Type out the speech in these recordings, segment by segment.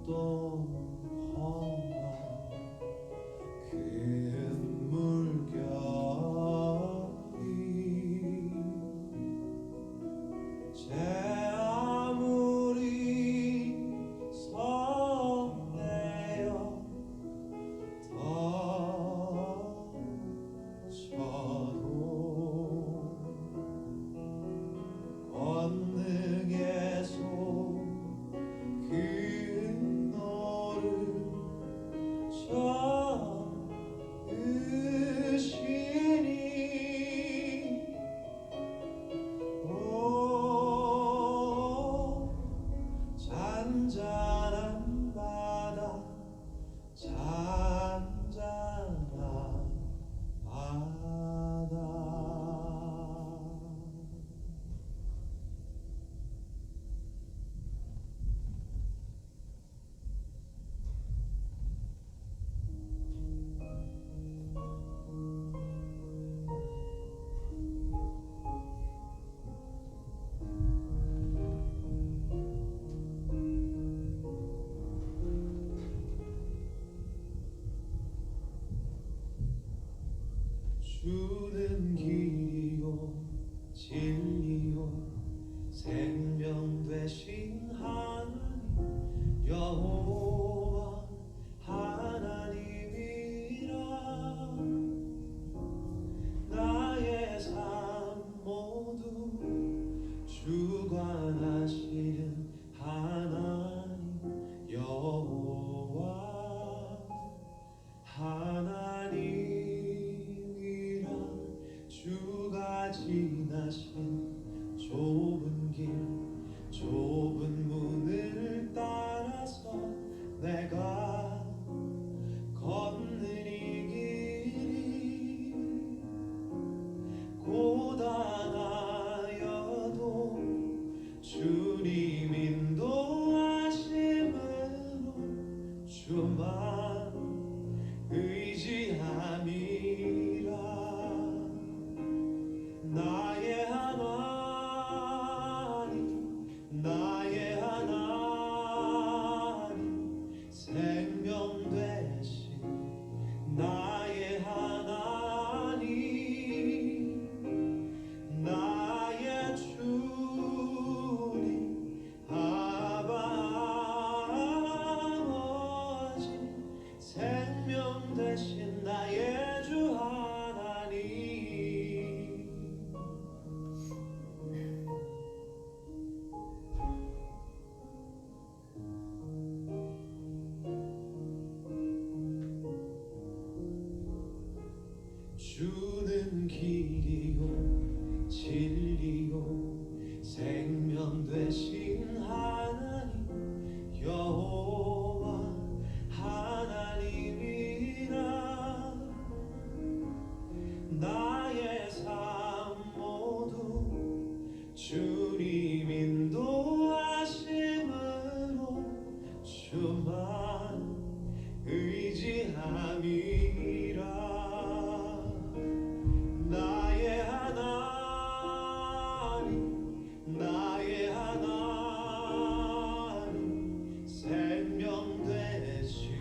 또 험한 긴 물결이 제 아무리 설레어 덮쳐도 권능의 손 그 너를 잡으시니 오 잔잔한 바다 잔잔한 바다 주는 길이요 진리요 생명 되신 하나님 여호와 하나님이라 나의 삶 모두 주관하시는 하나님 여호와 하나님이라 주가 지나신 좁은 길 좁은 문을 따라서 내가 걷는 이 길이 고단하여도 주님 인도하심으로 주만 의지함이라 나의 하나님 나의 하나님 생명 되신 나의 하나님 나의 주님 아버지 생명 되신 나의 주 하나님 주는 길이요 진리요 생명 되신 하나님 여호와 하나님이라 나의 삶 모두 주님 인도하심으로 주만 의지함이라 나의 하나님 나의 하나님 생명 되신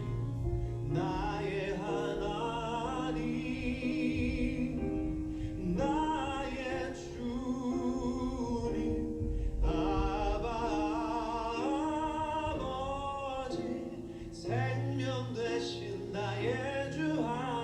나의 하나님 나의 주님 아버지 생명 되신 나의 주 하나님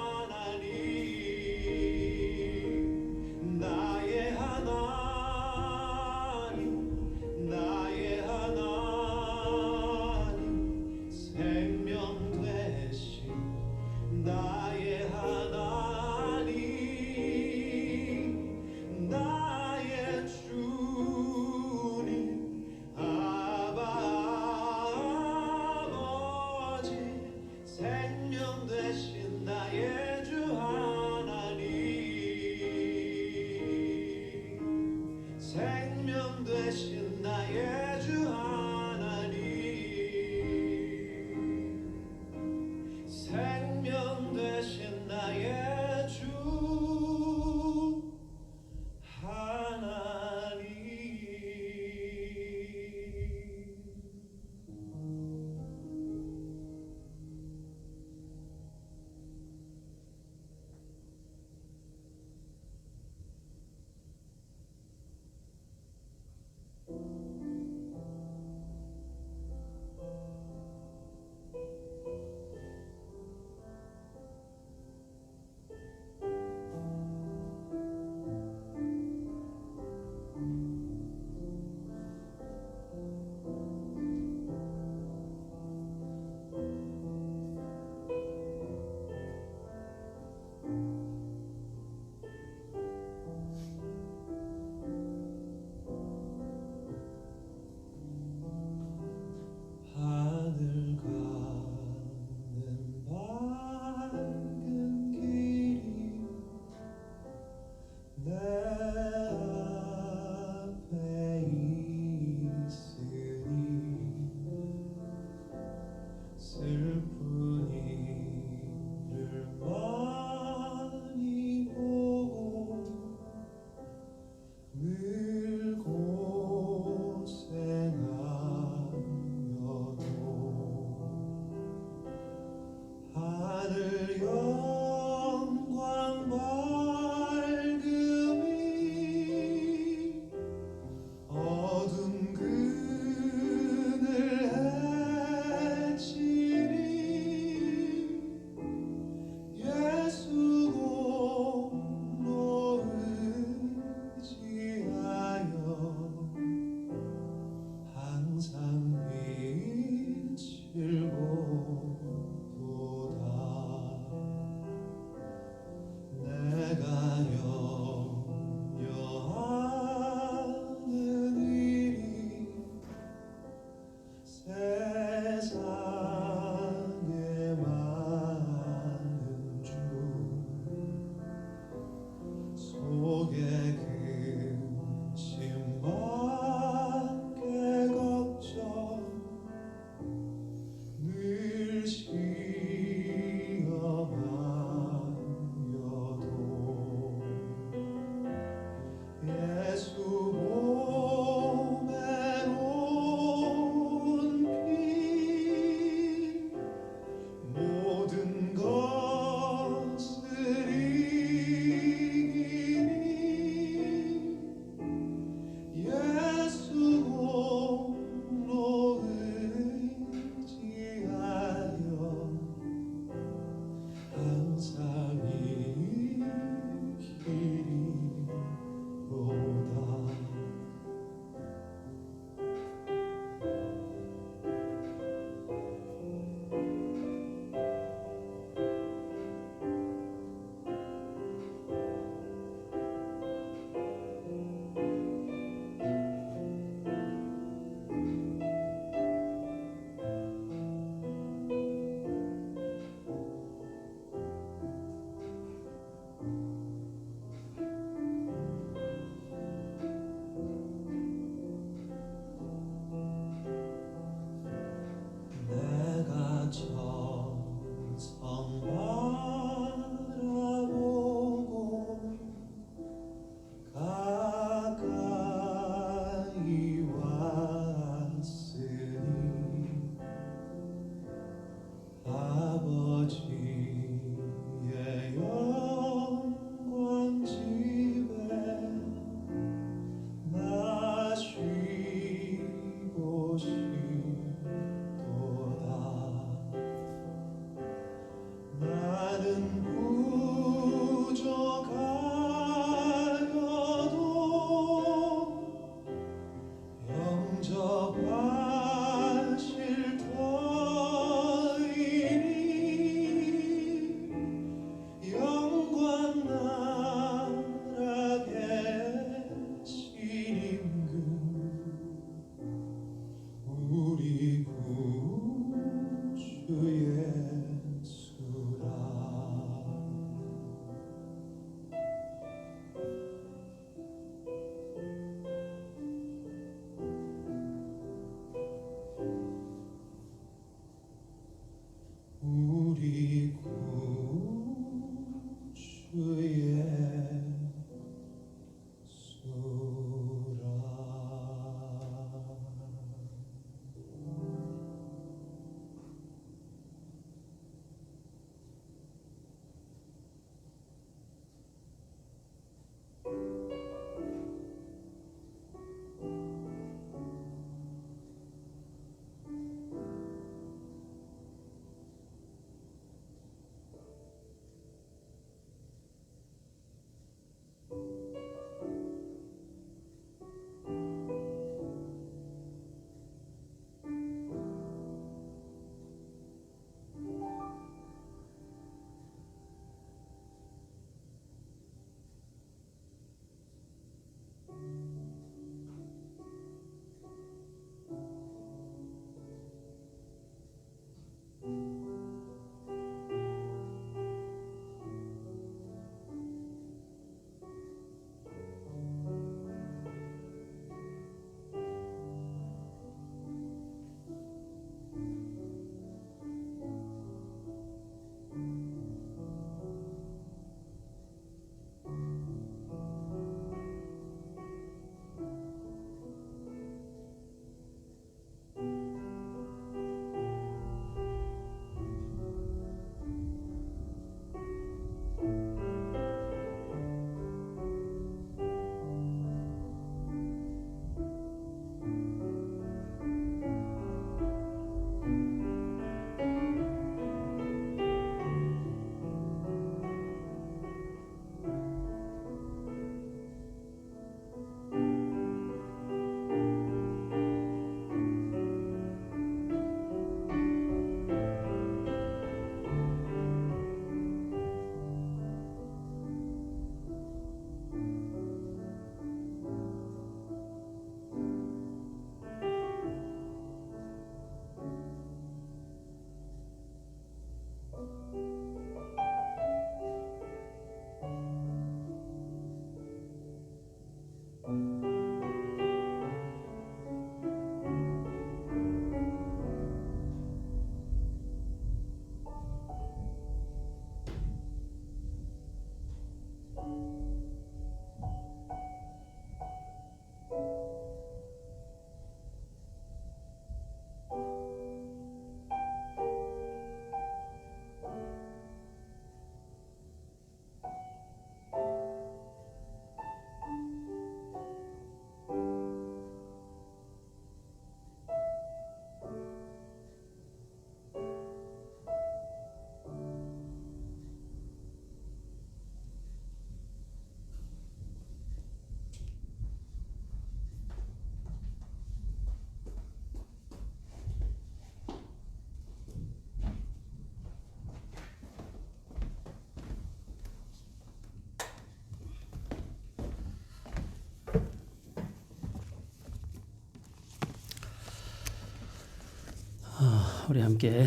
우리 함께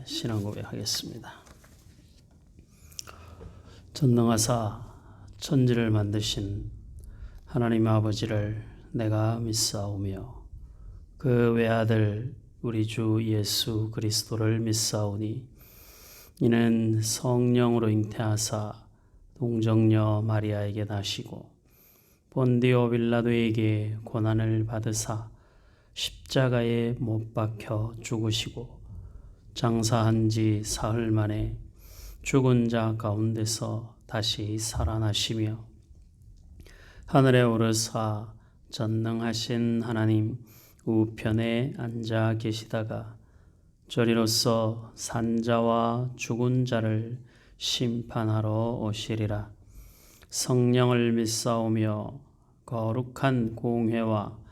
신앙 고백하겠습니다. 전능하사 천지를 만드신 하나님 아버지를 내가 믿사오며 그 외아들 우리 주 예수 그리스도를 믿사오니 이는 성령으로 잉태하사 동정녀 마리아에게 나시고 본디오 빌라도에게 고난을 받으사 십자가에 못 박혀 죽으시고 장사한 지 사흘 만에 죽은 자 가운데서 다시 살아나시며 하늘에 오르사 전능하신 하나님 우편에 앉아 계시다가 저리로서 산자와 죽은 자를 심판하러 오시리라. 성령을 믿사오며 거룩한 공회와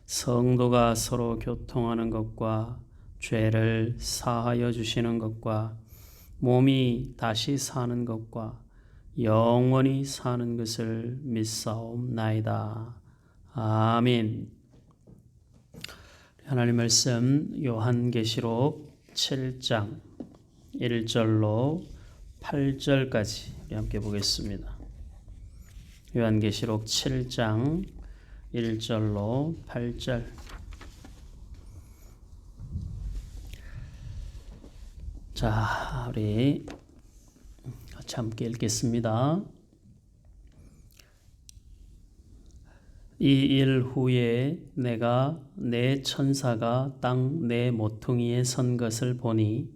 성도가 서로 교통하는 것과 죄를 사하여 주시는 것과 몸이 다시 사는 것과 영원히 사는 것을 믿사옵나이다. 아멘. 하나님 말씀 요한계시록 7장 1절로 8절까지 우리 함께 보겠습니다. 요한계시록 7장 1절로 8절. 자, 우리 같이 함께 읽겠습니다. 이 일 후에 내가 내 천사가 땅 내 모퉁이에 선 것을 보니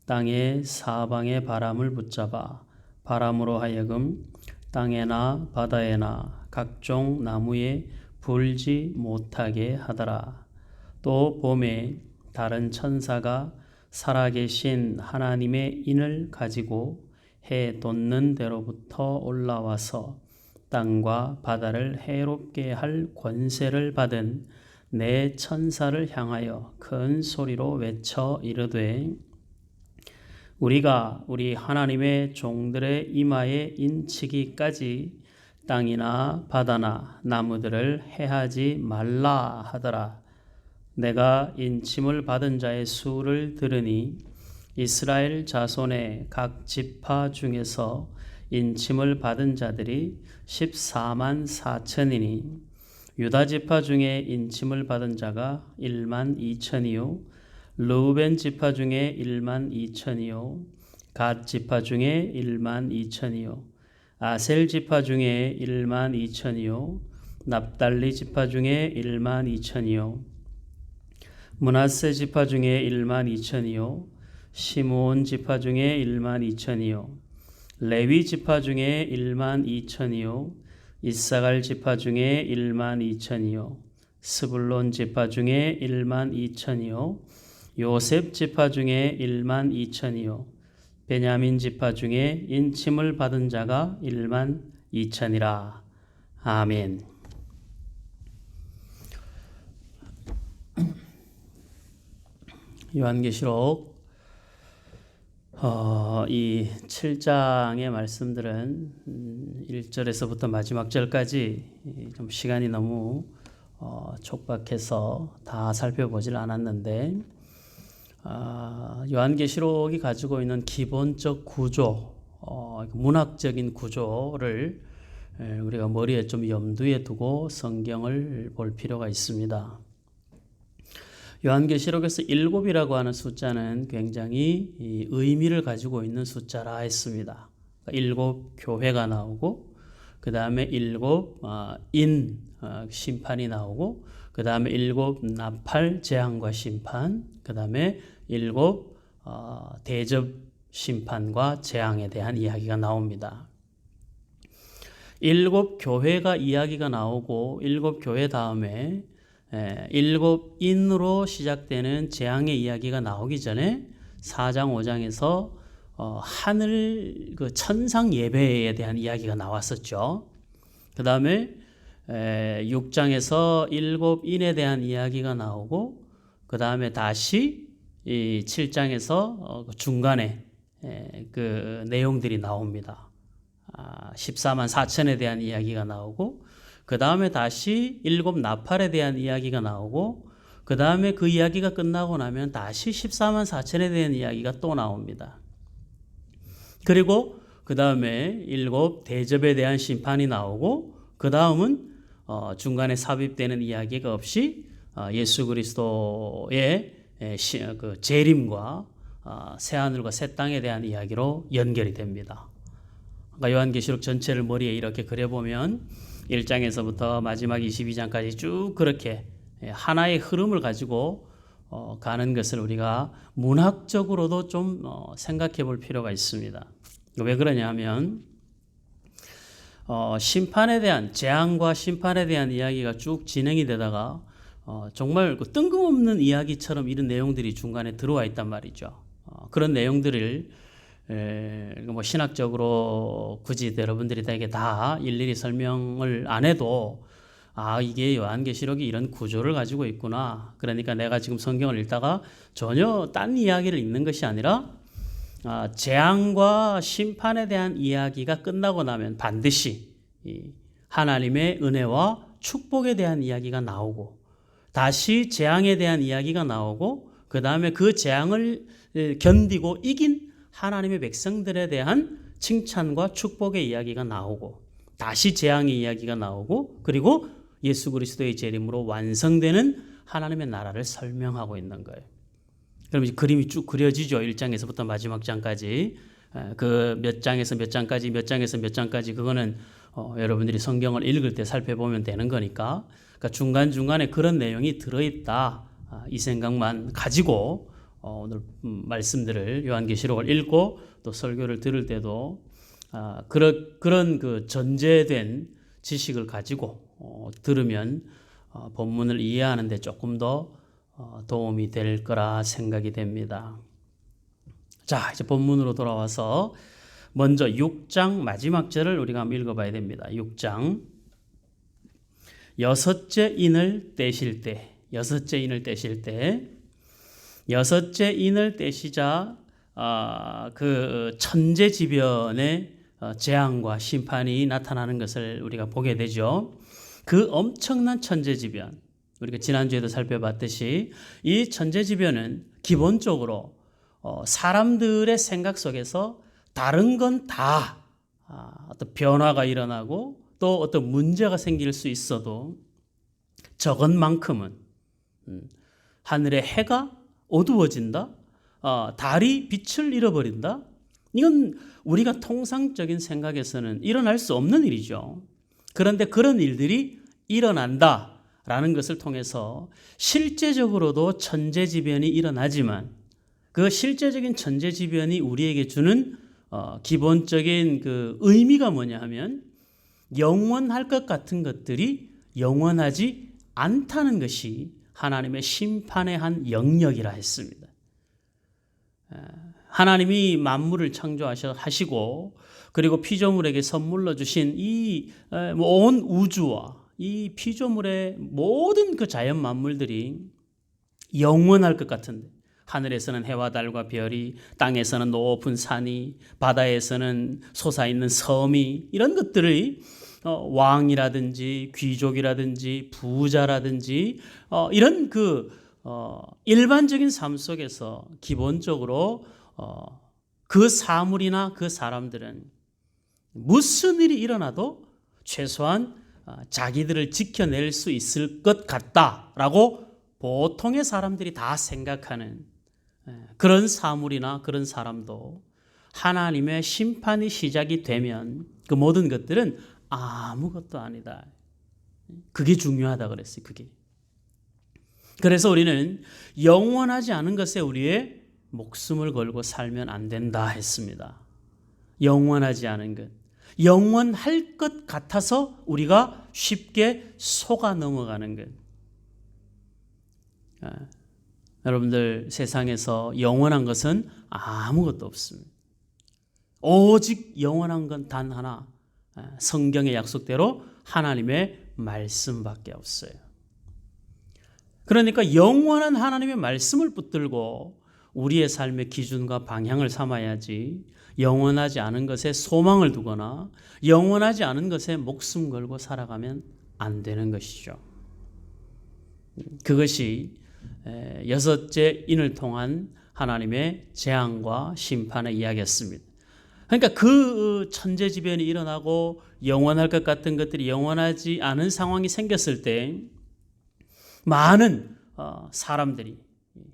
땅의 사방의 바람을 붙잡아 바람으로 하여금 땅에나 바다에나 각종 나무에 불지 못하게 하더라. 또 봄에 다른 천사가 살아계신 하나님의 인을 가지고 해 돋는 데로부터 올라와서 땅과 바다를 해롭게 할 권세를 받은 내 천사를 향하여 큰 소리로 외쳐 이르되 우리가 우리 하나님의 종들의 이마에 인치기까지 땅이나 바다나 나무들을 해하지 말라 하더라. 내가 인침을 받은 자의 수를 들으니 이스라엘 자손의 각 지파 중에서 인침을 받은 자들이 14만 4천이니 유다 지파 중에 인침을 받은 자가 1만 2천이요 르우벤 지파 중에 1만 2천이요 갓 지파 중에 1만 2천이요 아셀 지파 중에 1만 2천이요 납달리 지파 중에 1만 2천이요 므낫세 지파 중에 1만 2천이요 시므온 지파 중에 1만 2천이요 레위 지파 중에 1만 2천이요 이사갈 지파 중에 1만 2천이요 스불론 지파 중에 1만 2천이요 요셉 지파 중에 1만 2천이요 베냐민 지파 중에 인침을 받은 자가 1만 2천이라. 아멘. 요한계시록 이 7장의 말씀들은 1절에서부터 마지막 절까지 좀 시간이 너무 촉박해서 다 살펴보질 않았는데 요한계시록이 가지고 있는 기본적 구조, 문학적인 구조를 우리가 머리에 좀 염두에 두고 성경을 볼 필요가 있습니다. 요한계시록에서 7이라고 하는 숫자는 굉장히 의미를 가지고 있는 숫자라 했습니다. 7 교회가 나오고 그 다음에 7 심판이 나오고 그 다음에 7 나팔 재앙과 심판 그 다음에 7 대접 심판과 재앙에 대한 이야기가 나옵니다. 7 교회가 이야기가 나오고 7 교회 다음에 7인으로 시작되는 재앙의 이야기가 나오기 전에 4장 5장에서 하늘 그 천상 예배에 대한 이야기가 나왔었죠. 그 다음에 6장에서 7인에 대한 이야기가 나오고 그 다음에 다시 이 7장에서 중간에 그 내용들이 나옵니다. 14만 4천에 대한 이야기가 나오고 그 다음에 다시 7 나팔에 대한 이야기가 나오고 그 다음에 그 이야기가 끝나고 나면 다시 14만 4천에 대한 이야기가 또 나옵니다. 그리고 그 다음에 7 대접에 대한 심판이 나오고 그 다음은 중간에 삽입되는 이야기가 없이 예수 그리스도의 그 재림과 새하늘과 새 땅에 대한 이야기로 연결이 됩니다. 그러니까 요한계시록 전체를 머리에 이렇게 그려보면 1장에서부터 마지막 22장까지 쭉 그렇게 하나의 흐름을 가지고 가는 것을 우리가 문학적으로도 좀 생각해 볼 필요가 있습니다. 왜 그러냐 하면 심판에 대한 재앙과 심판에 대한 이야기가 쭉 진행이 되다가 정말 그 뜬금없는 이야기처럼 이런 내용들이 중간에 들어와 있단 말이죠. 그런 내용들을 뭐 신학적으로 굳이 여러분들이 다 일일이 설명을 안 해도 이게 요한계시록이 이런 구조를 가지고 있구나. 그러니까 내가 지금 성경을 읽다가 전혀 딴 이야기를 읽는 것이 아니라 재앙과 심판에 대한 이야기가 끝나고 나면 반드시 하나님의 은혜와 축복에 대한 이야기가 나오고 다시 재앙에 대한 이야기가 나오고 그 다음에 그 재앙을 견디고 이긴 하나님의 백성들에 대한 칭찬과 축복의 이야기가 나오고 다시 재앙의 이야기가 나오고 그리고 예수 그리스도의 재림으로 완성되는 하나님의 나라를 설명하고 있는 거예요. 그럼 이제 그림이 쭉 그려지죠. 1장에서부터 마지막 장까지. 그 몇 장에서 몇 장까지, 몇 장에서 몇 장까지 그거는 여러분들이 성경을 읽을 때 살펴보면 되는 거니까. 그러니까 중간중간에 그런 내용이 들어있다. 이 생각만 가지고 오늘 말씀들을 요한계시록을 읽고 또 설교를 들을 때도 그런 그 전제된 지식을 가지고 들으면 본문을 이해하는 데 조금 더 도움이 될 거라 생각이 됩니다. 자, 이제 본문으로 돌아와서 먼저 6장 마지막 절을 우리가 한번 읽어봐야 됩니다. 6장 여섯째 인을 떼실 때 여섯째 인을 떼시자 그 천재지변의 재앙과 심판이 나타나는 것을 우리가 보게 되죠. 그 엄청난 천재지변, 우리가 지난주에도 살펴봤듯이 이 천재지변은 기본적으로 사람들의 생각 속에서 다른 건 다 어떤 변화가 일어나고 또 어떤 문제가 생길 수 있어도 저것만큼은 하늘의 해가 어두워진다, 달이 빛을 잃어버린다. 이건 우리가 통상적인 생각에서는 일어날 수 없는 일이죠. 그런데 그런 일들이 일어난다라는 것을 통해서 실제적으로도 천재지변이 일어나지만 그 실제적인 천재지변이 우리에게 주는 기본적인 그 의미가 뭐냐 하면 영원할 것 같은 것들이 영원하지 않다는 것이 하나님의 심판의 한 영역이라 했습니다. 하나님이 만물을 창조하시고 그리고 피조물에게 선물로 주신 이 온 우주와 이 피조물의 모든 그 자연 만물들이 영원할 것 같은데 하늘에서는 해와 달과 별이, 땅에서는 높은 산이, 바다에서는 솟아있는 섬이, 이런 것들이 왕이라든지 귀족이라든지 부자라든지 이런 그 일반적인 삶 속에서 기본적으로 그 사물이나 그 사람들은 무슨 일이 일어나도 최소한 자기들을 지켜낼 수 있을 것 같다라고 보통의 사람들이 다 생각하는 그런 사물이나 그런 사람도 하나님의 심판이 시작이 되면 그 모든 것들은 아무것도 아니다. 그게 중요하다 그랬어요. 그게. 그래서 우리는 영원하지 않은 것에 우리의 목숨을 걸고 살면 안 된다 했습니다. 영원하지 않은 것. 영원할 것 같아서 우리가 쉽게 속아 넘어가는 것. 여러분들 세상에서 영원한 것은 아무것도 없습니다. 오직 영원한 건 단 하나, 성경의 약속대로 하나님의 말씀밖에 없어요. 그러니까 영원한 하나님의 말씀을 붙들고 우리의 삶의 기준과 방향을 삼아야지 영원하지 않은 것에 소망을 두거나 영원하지 않은 것에 목숨 걸고 살아가면 안 되는 것이죠. 그것이 여섯째 인을 통한 하나님의 재앙과 심판의 이야기였습니다. 그러니까 그 천재지변이 일어나고 영원할 것 같은 것들이 영원하지 않은 상황이 생겼을 때 많은 사람들이,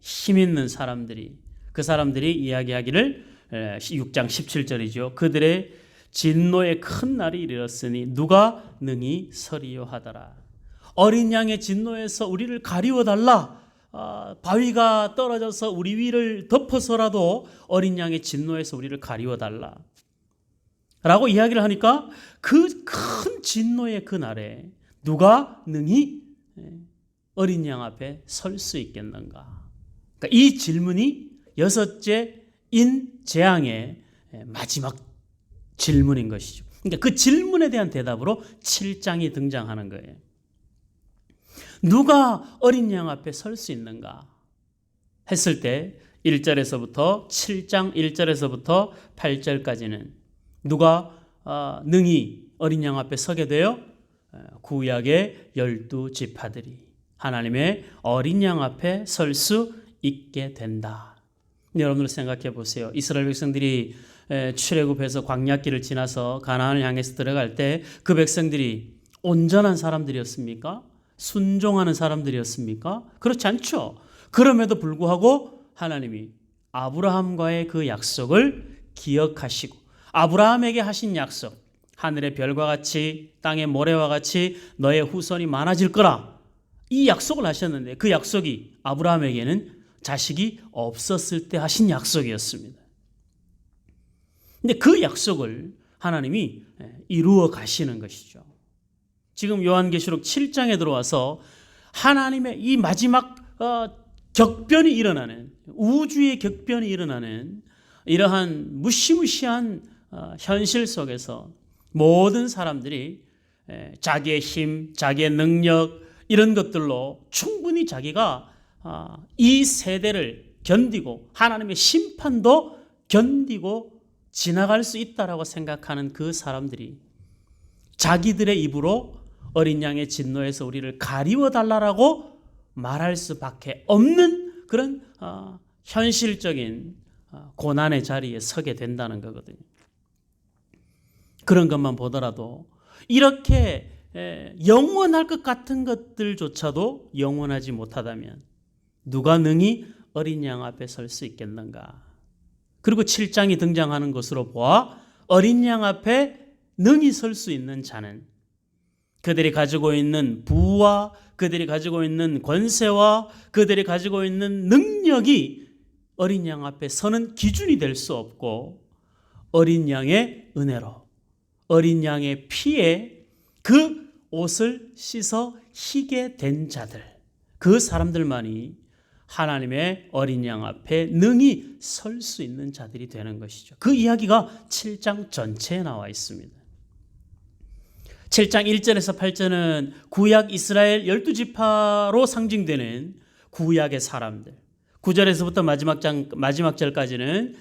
힘 있는 사람들이, 그 사람들이 이야기하기를 6장 17절이죠. 그들의 진노의 큰 날이 이르렀으니 누가 능히 서리요 하더라. 어린 양의 진노에서 우리를 가리워달라. 바위가 떨어져서 우리 위를 덮어서라도 어린 양의 진노에서 우리를 가리워달라 라고 이야기를 하니까 그 큰 진노의 그날에 누가 능히 어린 양 앞에 설 수 있겠는가. 그러니까 이 질문이 여섯째 인 재앙의 마지막 질문인 것이죠. 그러니까 그 질문에 대한 대답으로 7장이 등장하는 거예요. 누가 어린 양 앞에 설 수 있는가 했을 때 1절에서부터 7장 1절에서부터 8절까지는 누가 능히 어린 양 앞에 서게 되어 구약의 12지파들이 하나님의 어린 양 앞에 설 수 있게 된다. 여러분들 생각해 보세요. 이스라엘 백성들이 출애굽해서 광야길을 지나서 가나안을 향해서 들어갈 때 그 백성들이 온전한 사람들이었습니까? 순종하는 사람들이었습니까? 그렇지 않죠. 그럼에도 불구하고 하나님이 아브라함과의 그 약속을 기억하시고 아브라함에게 하신 약속, 하늘의 별과 같이 땅의 모래와 같이 너의 후손이 많아질 거라, 이 약속을 하셨는데 그 약속이 아브라함에게는 자식이 없었을 때 하신 약속이었습니다. 근데 그 약속을 하나님이 이루어 가시는 것이죠. 지금 요한계시록 7장에 들어와서 하나님의 이 마지막 격변이 일어나는, 우주의 격변이 일어나는 이러한 무시무시한 현실 속에서 모든 사람들이 자기의 힘, 자기의 능력 이런 것들로 충분히 자기가 이 세대를 견디고 하나님의 심판도 견디고 지나갈 수 있다라고 생각하는 그 사람들이 자기들의 입으로 어린 양의 진노에서 우리를 가리워달라고 말할 수밖에 없는 그런 현실적인 고난의 자리에 서게 된다는 거거든요. 그런 것만 보더라도 이렇게 영원할 것 같은 것들조차도 영원하지 못하다면 누가 능히 어린 양 앞에 설 수 있겠는가. 그리고 7장이 등장하는 것으로 보아 어린 양 앞에 능히 설 수 있는 자는 그들이 가지고 있는 부와 그들이 가지고 있는 권세와 그들이 가지고 있는 능력이 어린 양 앞에 서는 기준이 될 수 없고 어린 양의 은혜로 어린 양의 피에 그 옷을 씻어 희게 된 자들, 그 사람들만이 하나님의 어린 양 앞에 능히 설 수 있는 자들이 되는 것이죠. 그 이야기가 7장 전체에 나와 있습니다. 7장 1절에서 8절은 구약 이스라엘 12지파로 상징되는 구약의 사람들, 9절에서부터 마지막 절까지는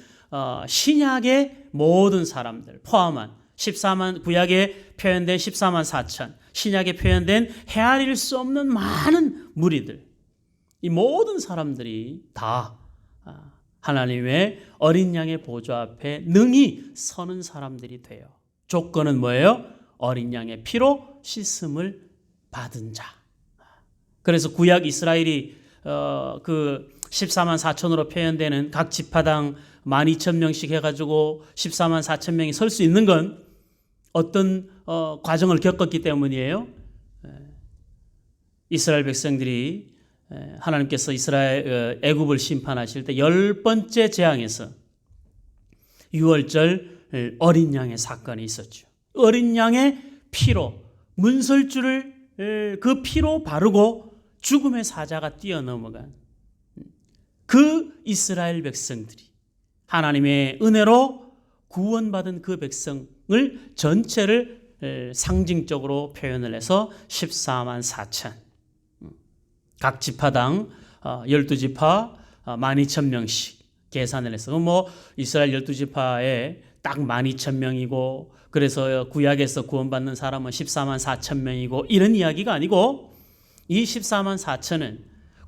신약의 모든 사람들 포함한 14만, 구약에 표현된 14만 4천, 신약에 표현된 헤아릴 수 없는 많은 무리들, 이 모든 사람들이 다 하나님의 어린 양의 보좌 앞에 능히 서는 사람들이 돼요. 조건은 뭐예요? 어린 양의 피로 씻음을 받은 자. 그래서 구약 이스라엘이 그 14만 4천으로 표현되는 각 지파당 12,000명씩 해가지고 14만 4천 명이 설 수 있는 건 어떤 과정을 겪었기 때문이에요. 이스라엘 백성들이 하나님께서 이스라엘 애굽을 심판하실 때 10번째 재앙에서 유월절 어린 양의 사건이 있었죠. 어린 양의 피로 문설주를 그 피로 바르고 죽음의 사자가 뛰어넘어간 그 이스라엘 백성들이 하나님의 은혜로 구원받은 그 백성을 전체를 상징적으로 표현을 해서 14만 4천, 각 지파당 12지파 12,000명씩 계산을 해서 뭐 이스라엘 12지파에 딱 12,000명이고 그래서 구약에서 구원받는 사람은 14만 4천 명이고 이런 이야기가 아니고 이 14만 4천은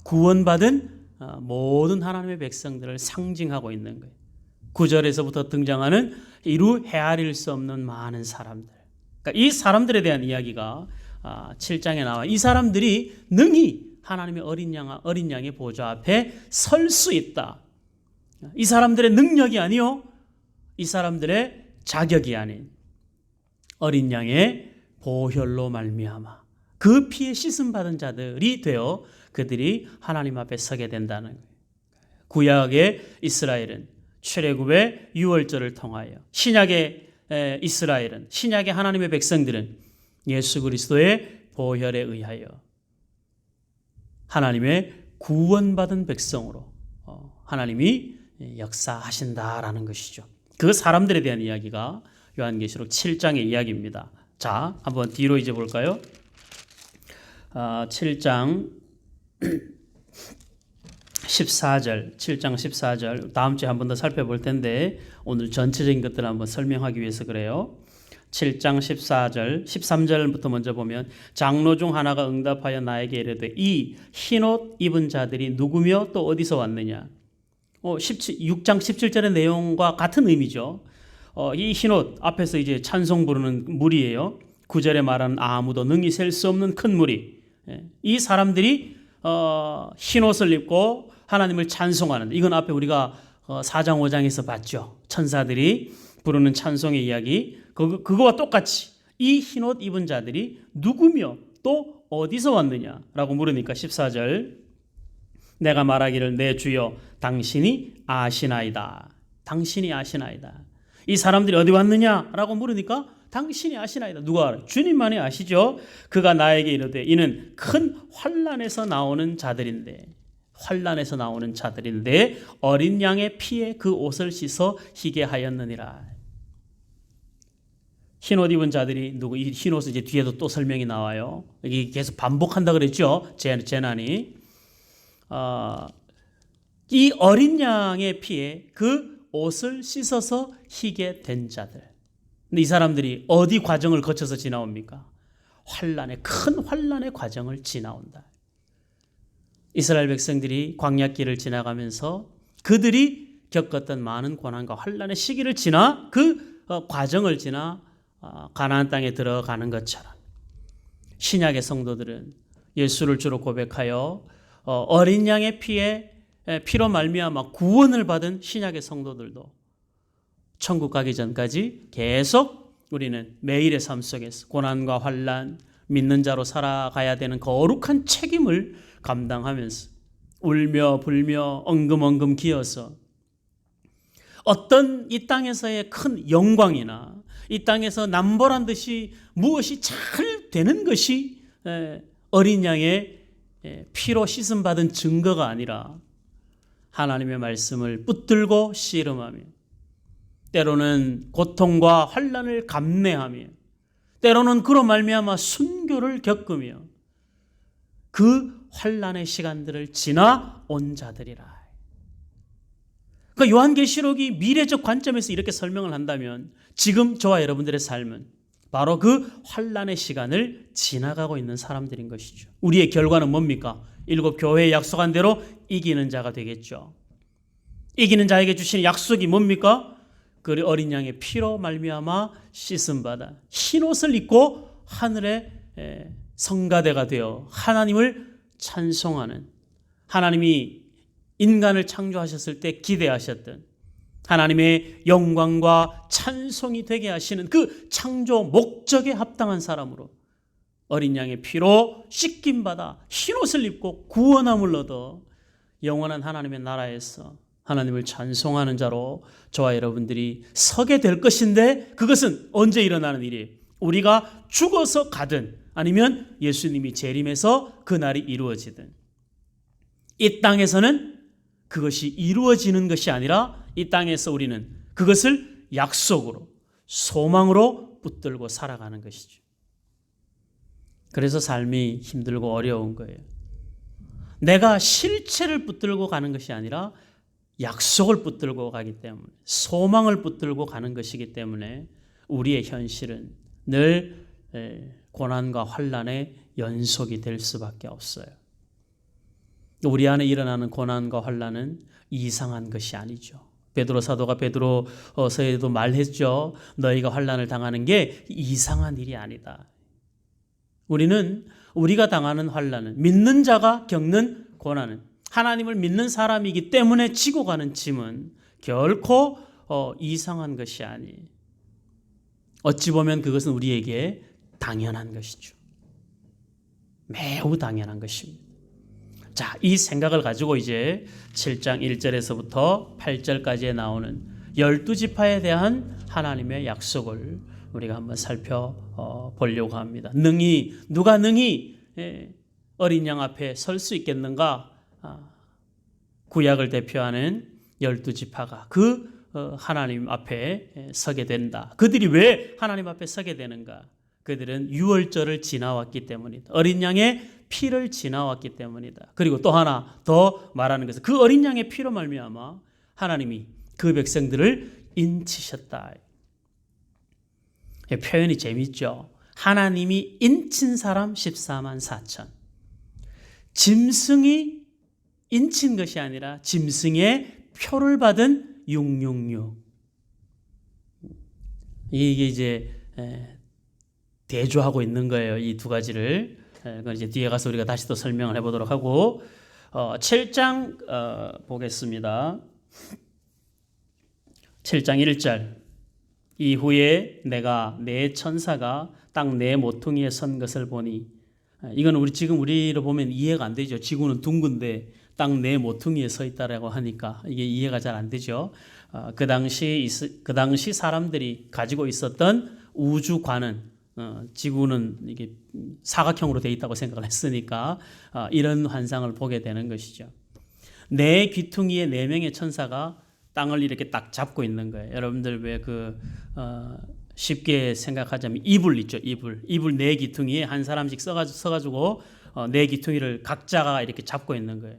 구원받은 모든 하나님의 백성들을 상징하고 있는 거예요. 9절에서부터 등장하는 이루 헤아릴 수 없는 많은 사람들. 그러니까 이 사람들에 대한 이야기가 7장에 나와. 이 사람들이 능히 하나님의 어린 양의 보좌 앞에 설 수 있다. 이 사람들의 능력이 아니요, 이 사람들의 자격이 아닌 어린 양의 보혈로 말미암아 그 피에 씻음 받은 자들이 되어 그들이 하나님 앞에 서게 된다는 거예요. 구약의 이스라엘은 출애굽의 유월절을 통하여, 신약의 이스라엘은, 신약의 하나님의 백성들은 예수 그리스도의 보혈에 의하여 하나님의 구원받은 백성으로 하나님이 역사하신다라는 것이죠. 그 사람들에 대한 이야기가 요한계시록 7장의 이야기입니다. 자, 한번 뒤로 이제 볼까요? 7장 14절, 7장 14절 다음 주에 한 번 더 살펴볼 텐데 오늘 전체적인 것들을 한번 설명하기 위해서 그래요. 7장 14절, 13절부터 먼저 보면 장로 중 하나가 응답하여 나에게 이르되 이 흰옷 입은 자들이 누구며 또 어디서 왔느냐. 6장 17절의 내용과 같은 의미죠. 이 흰옷 앞에서 이제 찬송 부르는 무리예요. 9절에 말하는 아무도 능히 셀 수 없는 큰 무리. 이 사람들이 흰옷을 입고 하나님을 찬송하는, 이건 앞에 우리가 4장 5장에서 봤죠. 천사들이 부르는 찬송의 이야기. 그거와 똑같이 이 흰옷 입은 자들이 누구며 또 어디서 왔느냐라고 물으니까 14절 내가 말하기를 내 주여 당신이 아시나이다. 당신이 아시나이다. 이 사람들이 어디 왔느냐라고 물으니까 당신이 아시나이다. 누가 알아요? 주님만이 아시죠. 그가 나에게 이르되 이는 큰 환난에서 나오는 자들인데, 환난에서 나오는 자들인데 어린 양의 피에 그 옷을 씻어 희게 하였느니라. 흰옷 입은 자들이 누구? 이 흰옷은 이제 뒤에도 또 설명이 나와요. 이게 계속 반복한다 그랬죠. 재난이. 이 어린 양의 피에 그 옷을 씻어서 희게 된 자들. 근데 이 사람들이 어디 과정을 거쳐서 지나옵니까? 큰 환난의 과정을 지나온다. 이스라엘 백성들이 광야길을 지나가면서 그들이 겪었던 많은 고난과 환난의 시기를 지나 그 과정을 지나 가나안 땅에 들어가는 것처럼 신약의 성도들은 예수를 주로 고백하여 어린 양의 피로 말미암아 구원을 받은 신약의 성도들도 천국 가기 전까지 계속 우리는 매일의 삶 속에서 고난과 환난, 믿는 자로 살아가야 되는 거룩한 책임을 감당하면서 울며 불며 엉금엉금 기어서 어떤 이 땅에서의 큰 영광이나 이 땅에서 남보란 듯이 무엇이 잘 되는 것이 어린 양의 피로 씻음받은 증거가 아니라 하나님의 말씀을 붙들고 씨름하며 때로는 고통과 환난을 감내하며 때로는 그로 말미암아 순교를 겪으며 그 환난의 시간들을 지나 온 자들이라. 그러니까 요한계시록이 미래적 관점에서 이렇게 설명을 한다면 지금 저와 여러분들의 삶은 바로 그 환난의 시간을 지나가고 있는 사람들인 것이죠. 우리의 결과는 뭡니까? 7 교회에 약속한 대로 이기는 자가 되겠죠. 이기는 자에게 주신 약속이 뭡니까? 그 어린 양의 피로 말미암아 씻음받아 흰옷을 입고 하늘의 성가대가 되어 하나님을 찬송하는, 하나님이 인간을 창조하셨을 때 기대하셨던 하나님의 영광과 찬송이 되게 하시는 그 창조 목적에 합당한 사람으로 어린 양의 피로 씻김받아 흰옷을 입고 구원함을 얻어 영원한 하나님의 나라에서 하나님을 찬송하는 자로 저와 여러분들이 서게 될 것인데, 그것은 언제 일어나는 일이에요? 우리가 죽어서 가든 아니면 예수님이 재림해서 그날이 이루어지든. 이 땅에서는 그것이 이루어지는 것이 아니라 이 땅에서 우리는 그것을 약속으로, 소망으로 붙들고 살아가는 것이죠. 그래서 삶이 힘들고 어려운 거예요. 내가 실체를 붙들고 가는 것이 아니라 약속을 붙들고 가기 때문에, 소망을 붙들고 가는 것이기 때문에 우리의 현실은 늘 고난과 환난의 연속이 될 수밖에 없어요. 우리 안에 일어나는 고난과 환난은 이상한 것이 아니죠. 베드로 사도가 베드로서에도 말했죠. 너희가 환난을 당하는 게 이상한 일이 아니다. 우리가 당하는 환난은, 믿는 자가 겪는 고난은, 하나님을 믿는 사람이기 때문에 지고 가는 짐은 결코 이상한 것이 아니에요. 어찌 보면 그것은 우리에게 당연한 것이죠. 매우 당연한 것입니다. 자, 이 생각을 가지고 이제 7장 1절에서부터 8절까지에 나오는 12지파에 대한 하나님의 약속을 우리가 한번 살펴보려고 합니다. 누가 능히 어린 양 앞에 설 수 있겠는가? 구약을 대표하는 12지파가 그 하나님 앞에 서게 된다. 그들이 왜 하나님 앞에 서게 되는가? 그들은 유월절을 지나왔기 때문이다. 어린 양의 피를 지나왔기 때문이다. 그리고 또 하나 더 말하는 것은 그 어린 양의 피로 말미암아 하나님이 그 백성들을 인치셨다. 표현이 재밌죠. 하나님이 인친 사람 14만 4천. 짐승이 인친 것이 아니라 짐승의 표를 받은 666. 이게 이제 대조하고 있는 거예요. 이 두 가지를. 그건 이제 뒤에 가서 우리가 다시 또 설명을 해보도록 하고 7장 보겠습니다. 7장 1절. 이후에 내가 내 천사가 땅 내 모퉁이에 선 것을 보니, 이건 우리로 보면 이해가 안 되죠. 지구는 둥근데 땅 내 모퉁이에 서 있다라고 하니까 이게 이해가 잘 안 되죠. 그 당시 사람들이 가지고 있었던 우주관은, 지구는 이게 사각형으로 되어 있다고 생각을 했으니까 이런 환상을 보게 되는 것이죠. 내 귀퉁이에 4명의 천사가 땅을 이렇게 딱 잡고 있는 거예요. 여러분들 왜 쉽게 생각하자면 이불 있죠. 이불 4귀퉁이에 한 사람씩 서가지고 4귀퉁이를 각자가 이렇게 잡고 있는 거예요.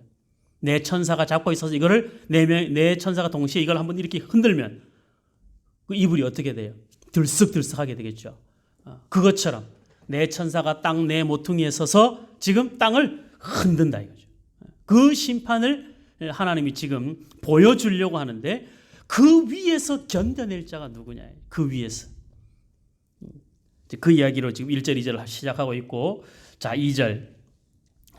4천사가 잡고 있어서 이거를 4천사가 동시에 이걸 한번 이렇게 흔들면 그 이불이 어떻게 돼요? 들썩들썩하게 되겠죠. 그것처럼 4천사가 땅 내 모퉁이에 서서 지금 땅을 흔든다 이거죠. 그 심판을 하나님이 지금 보여주려고 하는데 그 위에서 견뎌낼 자가 누구냐. 그 위에서. 그 이야기로 지금 1절 2절을 시작하고 있고, 자 2절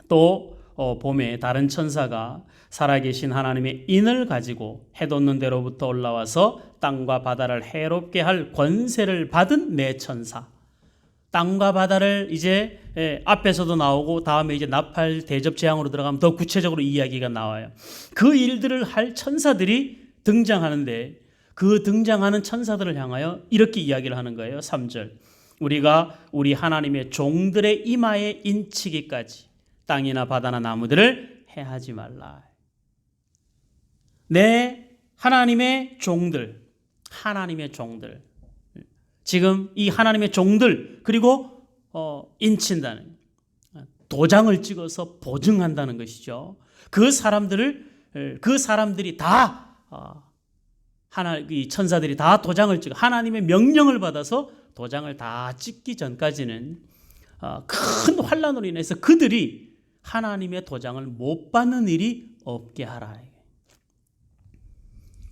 또 봄에 다른 천사가 살아계신 하나님의 인을 가지고 해 돋는 데로부터 올라와서 땅과 바다를 해롭게 할 권세를 받은 4천사. 땅과 바다를 이제 앞에서도 나오고 다음에 이제 나팔 대접 재앙으로 들어가면 더 구체적으로 이야기가 나와요. 그 일들을 할 천사들이 등장하는데 그 등장하는 천사들을 향하여 이렇게 이야기를 하는 거예요. 3절. 우리가 우리 하나님의 종들의 이마에 인치기까지 땅이나 바다나 나무들을 해하지 말라. 내 하나님의 종들, 지금 이 하나님의 종들, 그리고 인친다는, 도장을 찍어서 보증한다는 것이죠. 그 사람들이 다 이 천사들이 다 도장을 찍어 하나님의 명령을 받아서 도장을 다 찍기 전까지는 큰 환난으로 인해서 그들이 하나님의 도장을 못 받는 일이 없게 하라.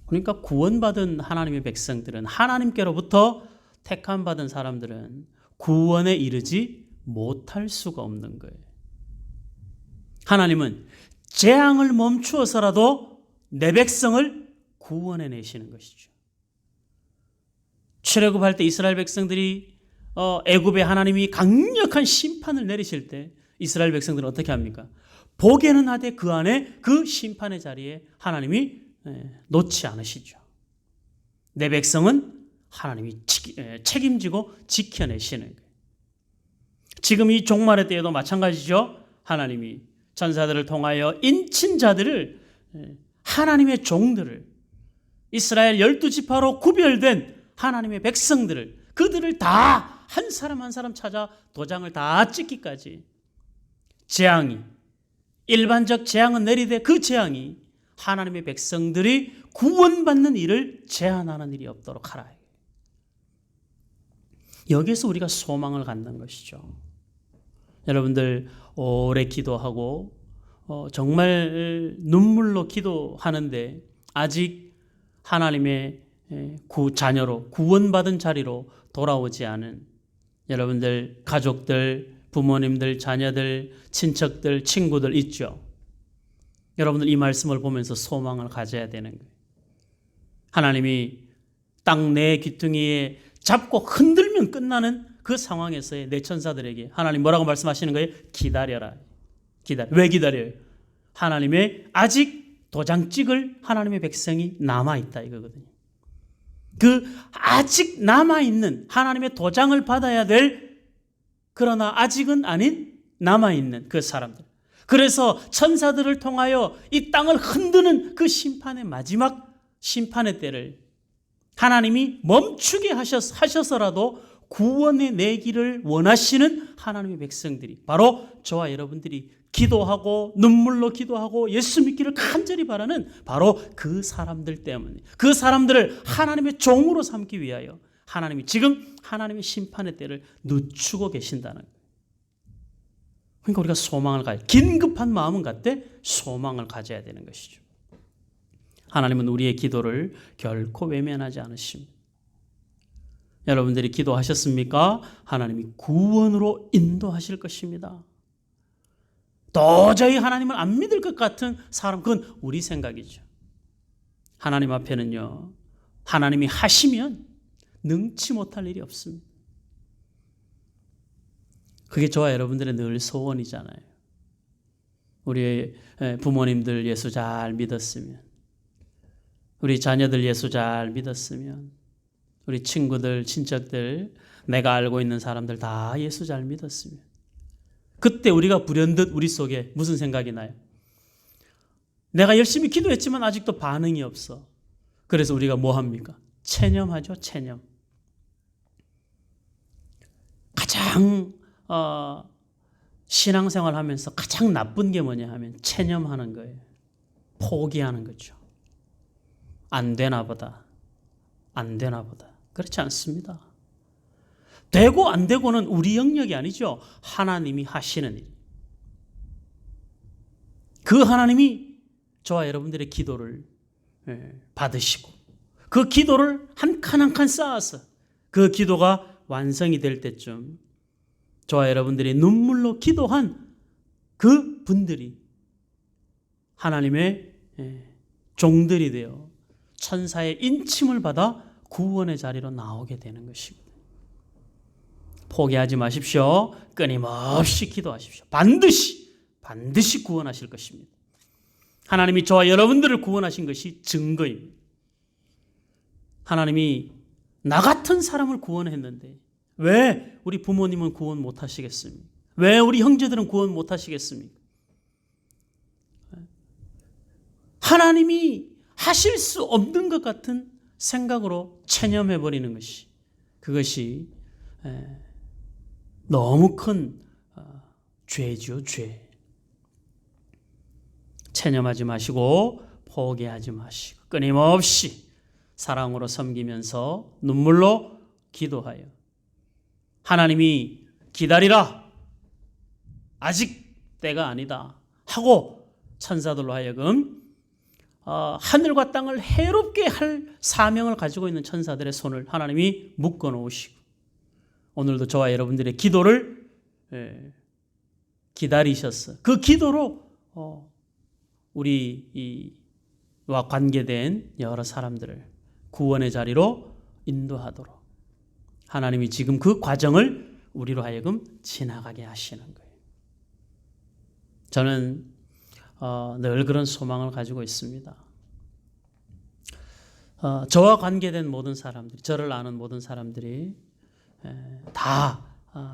그러니까 구원받은 하나님의 백성들은, 하나님께로부터 택함 받은 사람들은 구원에 이르지 못할 수가 없는 거예요. 하나님은 재앙을 멈추어서라도 내 백성을 구원해 내시는 것이죠. 출애굽할 때 이스라엘 백성들이 애굽에 하나님이 강력한 심판을 내리실 때 이스라엘 백성들은 어떻게 합니까? 보게는 하되 그 안에 그 심판의 자리에 하나님이 놓지 않으시죠. 내 백성은 하나님이 책임지고 지켜내시는 거예요. 지금 이 종말의 때에도 마찬가지죠. 하나님이 천사들을 통하여 인친 자들을, 하나님의 종들을, 이스라엘 12지파로 구별된 하나님의 백성들을, 그들을 다 한 사람 한 사람 찾아 도장을 다 찍기까지 재앙이, 일반적 재앙은 내리되 그 재앙이 하나님의 백성들이 구원받는 일을 제한하는 일이 없도록 하라. 여기에서 우리가 소망을 갖는 것이죠. 여러분들 오래 기도하고 정말 눈물로 기도하는데 아직 하나님의 자녀로 구원받은 자리로 돌아오지 않은 여러분들 가족들, 부모님들, 자녀들, 친척들, 친구들 있죠. 여러분들 이 말씀을 보면서 소망을 가져야 되는 거예요. 하나님이 땅 내 귀퉁이에 잡고 흔들면 끝나는 그 상황에서의 내 천사들에게 하나님 뭐라고 말씀하시는 거예요? 기다려라. 왜 기다려요? 하나님의 아직 도장 찍을 하나님의 백성이 남아있다 이거거든요. 그 아직 남아있는 하나님의 도장을 받아야 될 그러나 아직은 아닌 남아있는 그 사람들. 그래서 천사들을 통하여 이 땅을 흔드는 그 심판의 마지막 심판의 때를 하나님이 멈추게 하셔서라도 구원의 내기를 원하시는 하나님의 백성들이 바로 저와 여러분들이 기도하고 눈물로 기도하고 예수 믿기를 간절히 바라는 바로 그 사람들 때문에 그 사람들을 하나님의 종으로 삼기 위하여 하나님이 지금 하나님의 심판의 때를 늦추고 계신다는 거예요. 그러니까 우리가 소망을 긴급한 마음은 갖되 소망을 가져야 되는 것이죠. 하나님은 우리의 기도를 결코 외면하지 않으십니다. 여러분들이 기도하셨습니까? 하나님이 구원으로 인도하실 것입니다. 도저히 하나님을 안 믿을 것 같은 사람, 그건 우리 생각이죠. 하나님 앞에는요, 하나님이 하시면 능치 못할 일이 없습니다. 그게 저와 여러분들의 늘 소원이잖아요. 우리 부모님들 예수 잘 믿었으면, 우리 자녀들 예수 잘 믿었으면, 우리 친구들, 친척들, 내가 알고 있는 사람들 다 예수 잘 믿었으면, 그때 우리가 불현듯 우리 속에 무슨 생각이 나요? 내가 열심히 기도했지만 아직도 반응이 없어. 그래서 우리가 뭐 합니까? 체념하죠, 체념. 가장 신앙생활 하면서 가장 나쁜 게 뭐냐 하면 체념하는 거예요. 포기하는 거죠. 안 되나 보다. 안 되나 보다. 그렇지 않습니다. 되고 안 되고는 우리 영역이 아니죠. 하나님이 하시는 일. 그 하나님이 저와 여러분들의 기도를 받으시고 그 기도를 한 칸 한 칸 쌓아서 그 기도가 완성이 될 때쯤 저와 여러분들이 눈물로 기도한 그 분들이 하나님의 종들이 되어 천사의 인침을 받아 구원의 자리로 나오게 되는 것입니다. 포기하지 마십시오. 끊임없이 기도하십시오. 반드시 구원하실 것입니다. 하나님이 저와 여러분들을 구원하신 것이 증거입니다. 하나님이 나 같은 사람을 구원했는데 왜 우리 부모님은 구원 못 하시겠습니까? 왜 우리 형제들은 구원 못 하시겠습니까? 하나님이 하실 수 없는 것 같은 생각으로 체념해버리는 것이 그것이 너무 큰 죄죠, 죄. 체념하지 마시고 포기하지 마시고 끊임없이 사랑으로 섬기면서 눈물로 기도하여 하나님이 기다리라. 아직 때가 아니다. 하고 천사들로 하여금 하늘과 땅을 해롭게 할 사명을 가지고 있는 천사들의 손을 하나님이 묶어 놓으시고 오늘도 저와 여러분들의 기도를 기다리셨어. 그 기도로 우리와 관계된 여러 사람들을 구원의 자리로 인도하도록 하나님이 지금 그 과정을 우리로 하여금 지나가게 하시는 거예요. 저는 늘 그런 소망을 가지고 있습니다. 저와 관계된 모든 사람들이, 저를 아는 모든 사람들이 다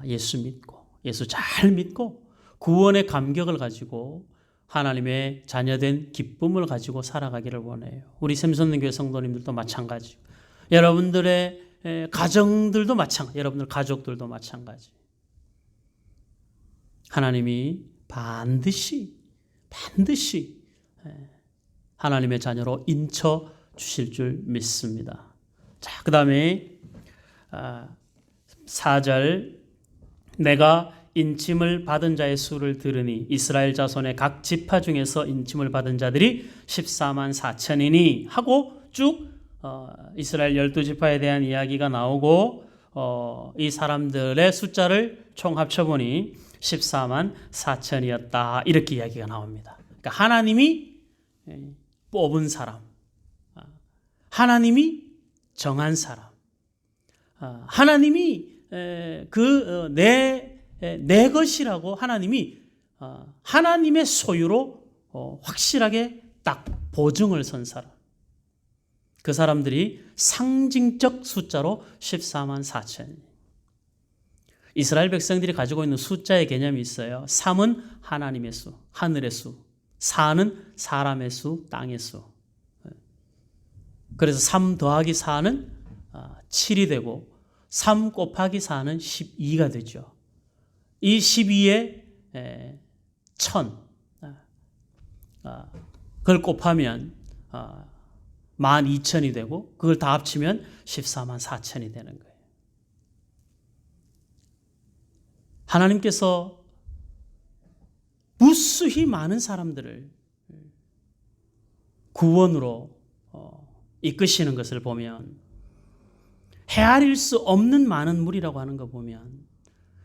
예수 믿고 예수 잘 믿고 구원의 감격을 가지고 하나님의 자녀된 기쁨을 가지고 살아가기를 원해요. 우리 샘선교회 성도님들도 마찬가지. 여러분들의 가정들도 마찬가지. 여러분들 가족들도 마찬가지. 하나님이 반드시 하나님의 자녀로 인쳐 주실 줄 믿습니다. 자, 그 다음에 4절 내가 인침을 받은 자의 수를 들으니 이스라엘 자손의 각 지파 중에서 인침을 받은 자들이 14만 4천이니 하고 쭉 이스라엘 12지파에 대한 이야기가 나오고 이 사람들의 숫자를 총 합쳐보니 14만 4천이었다. 이렇게 이야기가 나옵니다. 그러니까 하나님이 뽑은 사람, 하나님이 정한 사람, 하나님이 내 것이라고 하나님이 하나님의 소유로 확실하게 딱 보증을 선 사람. 그 사람들이 상징적 숫자로 14만 4천. 이스라엘 백성들이 가지고 있는 숫자의 개념이 있어요. 3은 하나님의 수, 하늘의 수. 4는 사람의 수, 땅의 수. 그래서 3 더하기 4는 7이 되고 3 곱하기 4는 12가 되죠. 이 12에 1000 그걸 곱하면 12,000이 되고 그걸 다 합치면 14만 4천이 되는 거예요. 하나님께서 무수히 많은 사람들을 구원으로 이끄시는 것을 보면 헤아릴 수 없는 많은 물이라고 하는 거 보면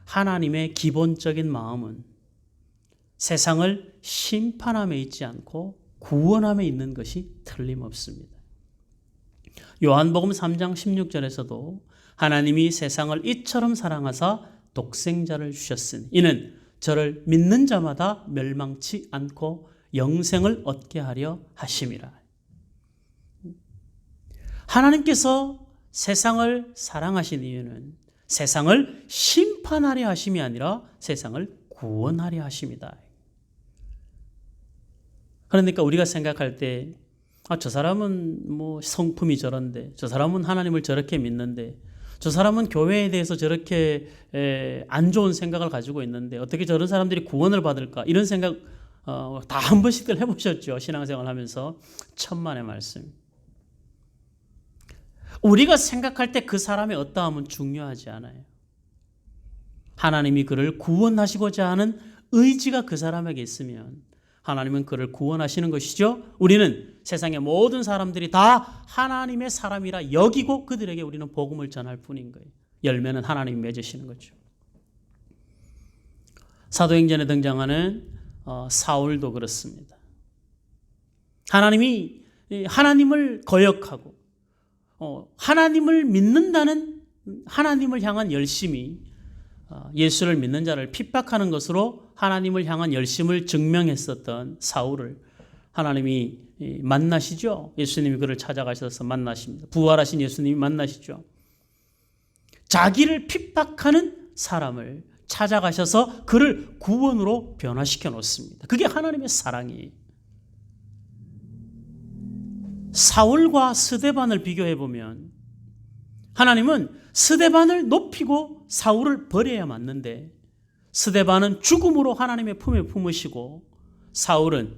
하나님의 기본적인 마음은 세상을 심판함에 있지 않고 구원함에 있는 것이 틀림없습니다. 요한복음 3장 16절에서도 하나님이 세상을 이처럼 사랑하사 독생자를 주셨으니 이는 저를 믿는 자마다 멸망치 않고 영생을 얻게 하려 하심이라. 하나님께서 세상을 사랑하신 이유는 세상을 심판하려 하심이 아니라 세상을 구원하려 하심이다. 그러니까 우리가 생각할 때 저 사람은 뭐 성품이 저런데, 저 사람은 하나님을 저렇게 믿는데, 저 사람은 교회에 대해서 저렇게 안 좋은 생각을 가지고 있는데 어떻게 저런 사람들이 구원을 받을까? 이런 생각 다 한 번씩들 해보셨죠? 신앙생활 하면서. 천만의 말씀. 우리가 생각할 때 그 사람의 어떠함은 중요하지 않아요. 하나님이 그를 구원하시고자 하는 의지가 그 사람에게 있으면 하나님은 그를 구원하시는 것이죠. 우리는 세상의 모든 사람들이 다 하나님의 사람이라 여기고 그들에게 우리는 복음을 전할 뿐인 거예요. 열매는 하나님이 맺으시는 거죠. 사도행전에 등장하는 사울도 그렇습니다. 하나님이 하나님을 거역하고 하나님을 믿는다는 하나님을 향한 열심이 예수를 믿는 자를 핍박하는 것으로 하나님을 향한 열심을 증명했었던 사울을 하나님이 만나시죠. 예수님이 그를 찾아가셔서 만나십니다. 부활하신 예수님이 만나시죠. 자기를 핍박하는 사람을 찾아가셔서 그를 구원으로 변화시켜 놓습니다. 그게 하나님의 사랑이에요. 사울과 스데반을 비교해 보면 하나님은 스데반을 높이고 사울을 버려야 맞는데 스데반은 죽음으로 하나님의 품에 품으시고 사울은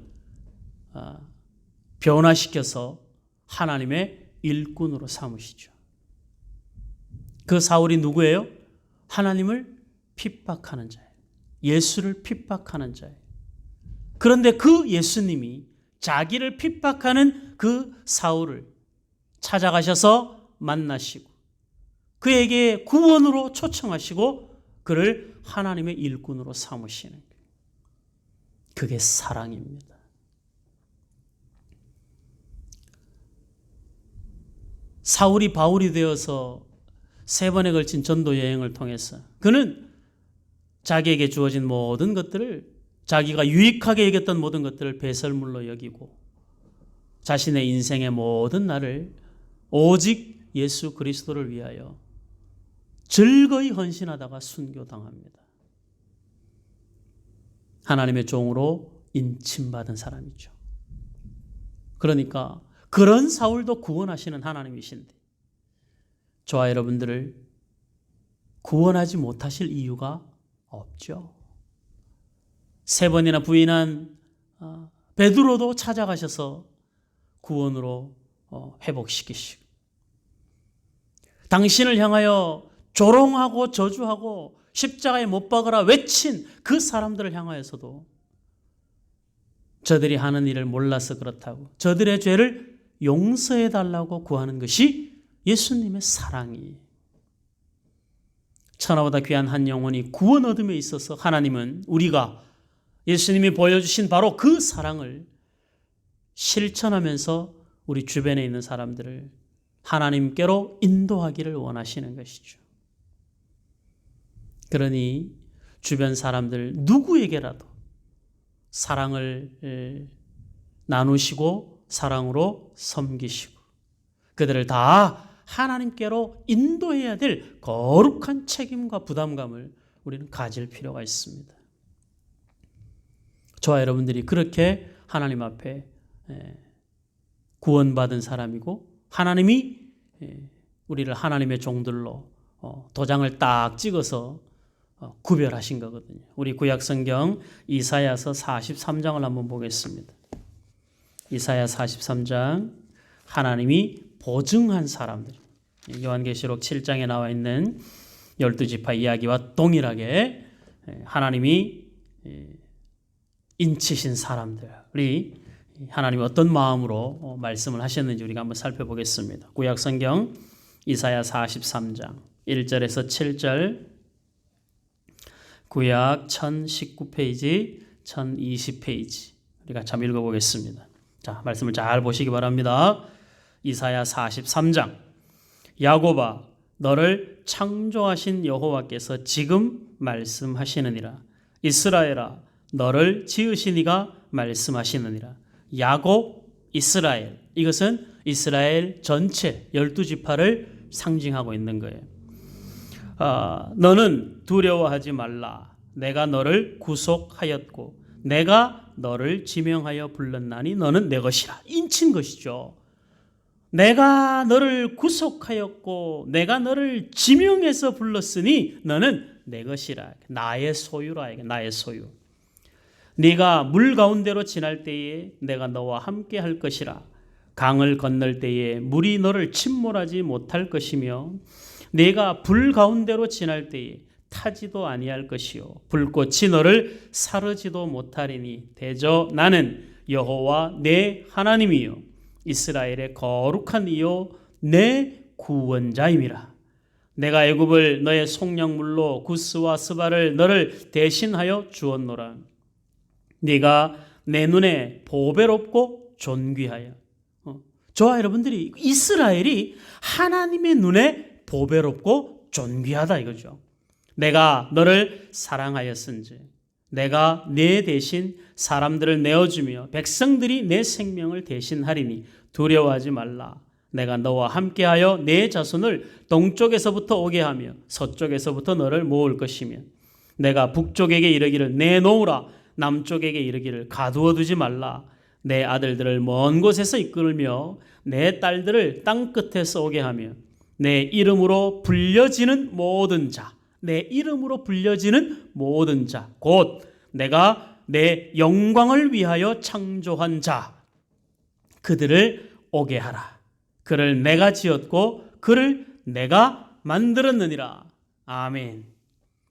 변화시켜서 하나님의 일꾼으로 삼으시죠. 그 사울이 누구예요? 하나님을 핍박하는 자예요. 예수를 핍박하는 자예요. 그런데 그 예수님이 자기를 핍박하는 그 사울을 찾아가셔서 만나시고 그에게 구원으로 초청하시고 그를 하나님의 일꾼으로 삼으시는 거예요. 그게 사랑입니다. 사울이 바울이 되어서 3번에 걸친 전도 여행을 통해서 그는 자기에게 주어진 모든 것들을 자기가 유익하게 여겼던 모든 것들을 배설물로 여기고 자신의 인생의 모든 날을 오직 예수 그리스도를 위하여 즐거이 헌신하다가 순교당합니다. 하나님의 종으로 인침받은 사람이죠. 그러니까 그런 사울도 구원하시는 하나님이신데 저와 여러분들을 구원하지 못하실 이유가 없죠. 3번이나 부인한 베드로도 찾아가셔서 구원으로 회복시키시고 당신을 향하여 조롱하고 저주하고 십자가에 못 박으라 외친 그 사람들을 향하여서도 저들이 하는 일을 몰라서 그렇다고 저들의 죄를 용서해 달라고 구하는 것이 예수님의 사랑이에요. 천하보다 귀한 한 영혼이 구원 얻음에 있어서 하나님은 우리가 예수님이 보여주신 바로 그 사랑을 실천하면서 우리 주변에 있는 사람들을 하나님께로 인도하기를 원하시는 것이죠. 그러니 주변 사람들 누구에게라도 사랑을 나누시고 사랑으로 섬기시고 그들을 다 하나님께로 인도해야 될 거룩한 책임과 부담감을 우리는 가질 필요가 있습니다. 저와 여러분들이 그렇게 하나님 앞에 구원받은 사람이고 하나님이 우리를 하나님의 종들로 도장을 딱 찍어서 구별하신 거거든요. 우리 구약성경 이사야서 43장을 한번 보겠습니다. 이사야 43장 하나님이 보증한 사람들 요한계시록 7장에 나와 있는 12지파 이야기와 동일하게 하나님이 인치신 사람들이 하나님이 어떤 마음으로 말씀을 하셨는지 우리가 한번 살펴보겠습니다. 구약성경 이사야 43장 1절에서 7절 구약 1019페이지 1020페이지 우리가 참 읽어보겠습니다. 자, 말씀을 잘 보시기 바랍니다. 이사야 43장 야곱아 너를 창조하신 여호와께서 지금 말씀하시느니라. 이스라엘아 너를 지으신 이가 말씀하시느니라. 야곱 이스라엘 이것은 이스라엘 전체 12지파를 상징하고 있는 거예요. 너는 두려워하지 말라. 내가 너를 구속하였고 내가 너를 지명하여 불렀나니 너는 내 것이라. 인친 것이죠. 내가 너를 구속하였고 내가 너를 지명해서 불렀으니 너는 내 것이라. 나의 소유라. 나의 소유. 네가 물 가운데로 지날 때에 내가 너와 함께 할 것이라. 강을 건널 때에 물이 너를 침몰하지 못할 것이며 네가 불 가운데로 지날 때에 타지도 아니할 것이요 불꽃이 너를 사르지도 못하리니 대저 나는 여호와 내 하나님이요 이스라엘의 거룩한 이요 내 구원자임이라. 내가 애굽을 너의 속량물로 구스와 스바를 너를 대신하여 주었노라. 네가 내 눈에 보배롭고 존귀하여. 저와 여러분들이 이스라엘이 하나님의 눈에 보배롭고 존귀하다 이거죠. 내가 너를 사랑하였은지 내가 내 대신 사람들을 내어주며 백성들이 내 생명을 대신하리니 두려워하지 말라. 내가 너와 함께하여 내 자손을 동쪽에서부터 오게 하며 서쪽에서부터 너를 모을 것이며 내가 북쪽에게 이르기를 내놓으라. 남쪽에게 이르기를 가두어 두지 말라. 내 아들들을 먼 곳에서 이끌며 내 딸들을 땅 끝에서 오게 하며 내 이름으로 불려지는 모든 자, 내 이름으로 불려지는 모든 자, 곧 내가 내 영광을 위하여 창조한 자, 그들을 오게 하라. 그를 내가 지었고 그를 내가 만들었느니라. 아멘.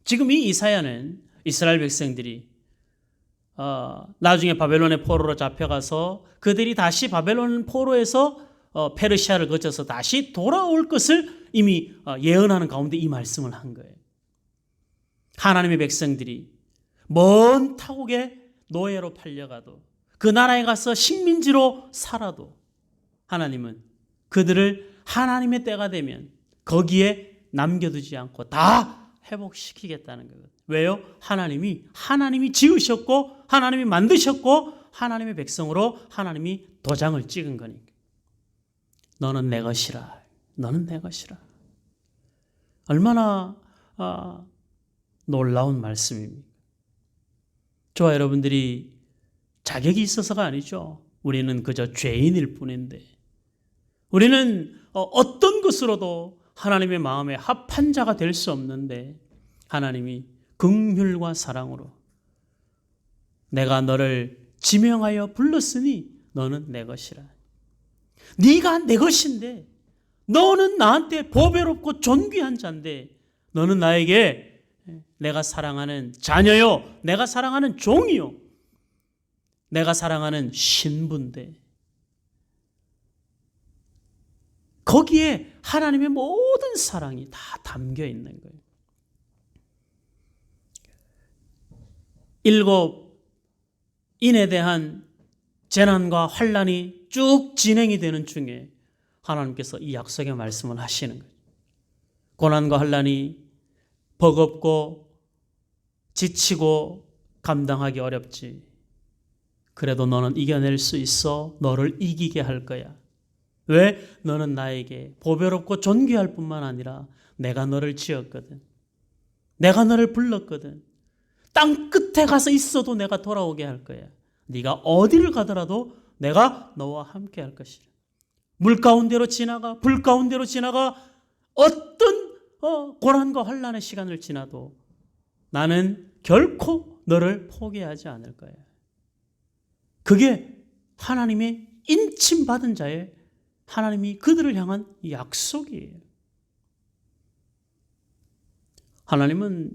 지금 이 이사야는 이스라엘 백성들이 나중에 바벨론의 포로로 잡혀가서 그들이 다시 바벨론 포로에서 페르시아를 거쳐서 다시 돌아올 것을 이미 예언하는 가운데 이 말씀을 한 거예요. 하나님의 백성들이 먼 타국의 노예로 팔려가도 그 나라에 가서 식민지로 살아도 하나님은 그들을 하나님의 때가 되면 거기에 남겨두지 않고 다 회복시키겠다는 거거든요. 왜요? 하나님이 지으셨고 하나님이 만드셨고 하나님의 백성으로 하나님이 도장을 찍은 거니까. 너는 내 것이라. 너는 내 것이라. 얼마나 놀라운 말씀입니다. 저와 여러분들이 자격이 있어서가 아니죠. 우리는 그저 죄인일 뿐인데 우리는 어떤 것으로도 하나님의 마음에 합한 자가 될 수 없는데 하나님이 긍휼과 사랑으로 내가 너를 지명하여 불렀으니 너는 내 것이라. 네가 내 것인데 너는 나한테 보배롭고 존귀한 자인데 너는 나에게 내가 사랑하는 자녀요, 내가 사랑하는 종이요, 내가 사랑하는 신부인데 거기에 하나님의 모든 사랑이 다 담겨 있는 거예요. 7 인에 대한 재난과 환난이 쭉 진행이 되는 중에 하나님께서 이 약속의 말씀을 하시는 거예요. 고난과 환난이 버겁고 지치고 감당하기 어렵지. 그래도 너는 이겨낼 수 있어. 너를 이기게 할 거야. 왜? 너는 나에게 보배롭고 존귀할 뿐만 아니라 내가 너를 지었거든. 내가 너를 불렀거든. 땅 끝에 가서 있어도 내가 돌아오게 할 거야. 네가 어디를 가더라도 내가 너와 함께 할 것이라. 물 가운데로 지나가, 불 가운데로 지나가, 어떤 고난과 환난의 시간을 지나도 나는 결코 너를 포기하지 않을 거야. 그게 하나님의 인침받은 자의, 하나님이 그들을 향한 약속이에요. 하나님은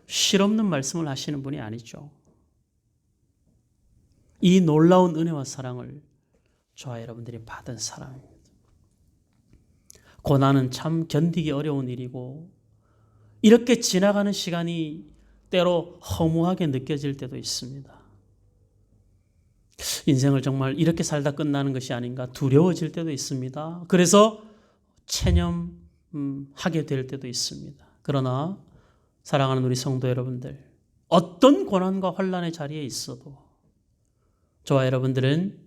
실없는 말씀을 하시는 분이 아니죠. 이 놀라운 은혜와 사랑을 저와 여러분들이 받은 사람입니다. 고난은 참 견디기 어려운 일이고 이렇게 지나가는 시간이 때로 허무하게 느껴질 때도 있습니다. 인생을 정말 이렇게 살다 끝나는 것이 아닌가 두려워질 때도 있습니다. 그래서 체념하게 될 때도 있습니다. 그러나 사랑하는 우리 성도 여러분들, 어떤 고난과 환난의 자리에 있어도 저와 여러분들은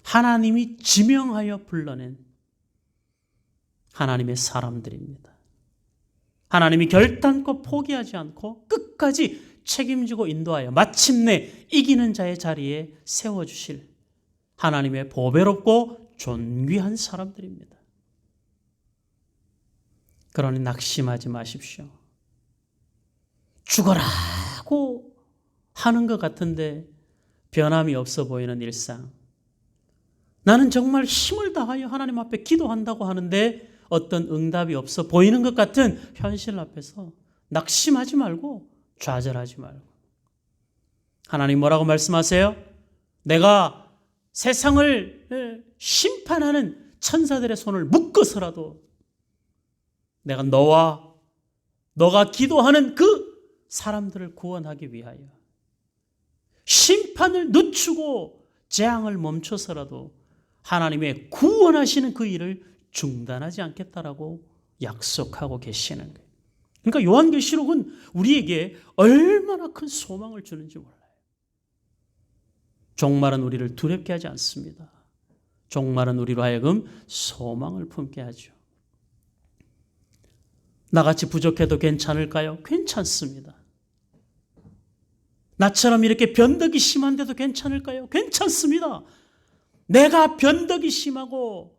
하나님이 지명하여 불러낸 하나님의 사람들입니다. 하나님이 결단코 포기하지 않고 끝까지 책임지고 인도하여 마침내 이기는 자의 자리에 세워주실 하나님의 보배롭고 존귀한 사람들입니다. 그러니 낙심하지 마십시오. 죽어라고 하는 것 같은데 변함이 없어 보이는 일상. 나는 정말 힘을 다하여 하나님 앞에 기도한다고 하는데 어떤 응답이 없어 보이는 것 같은 현실 앞에서 낙심하지 말고 좌절하지 말고. 하나님 뭐라고 말씀하세요? 내가 세상을 심판하는 천사들의 손을 묶어서라도 내가 너가 기도하는 그 사람들을 구원하기 위하여 심판을 늦추고 재앙을 멈춰서라도 하나님의 구원하시는 그 일을 중단하지 않겠다라고 약속하고 계시는 거예요. 그러니까 요한계시록은 우리에게 얼마나 큰 소망을 주는지 몰라요. 종말은 우리를 두렵게 하지 않습니다. 종말은 우리로 하여금 소망을 품게 하죠. 나같이 부족해도 괜찮을까요? 괜찮습니다. 나처럼 이렇게 변덕이 심한데도 괜찮을까요? 괜찮습니다. 내가 변덕이 심하고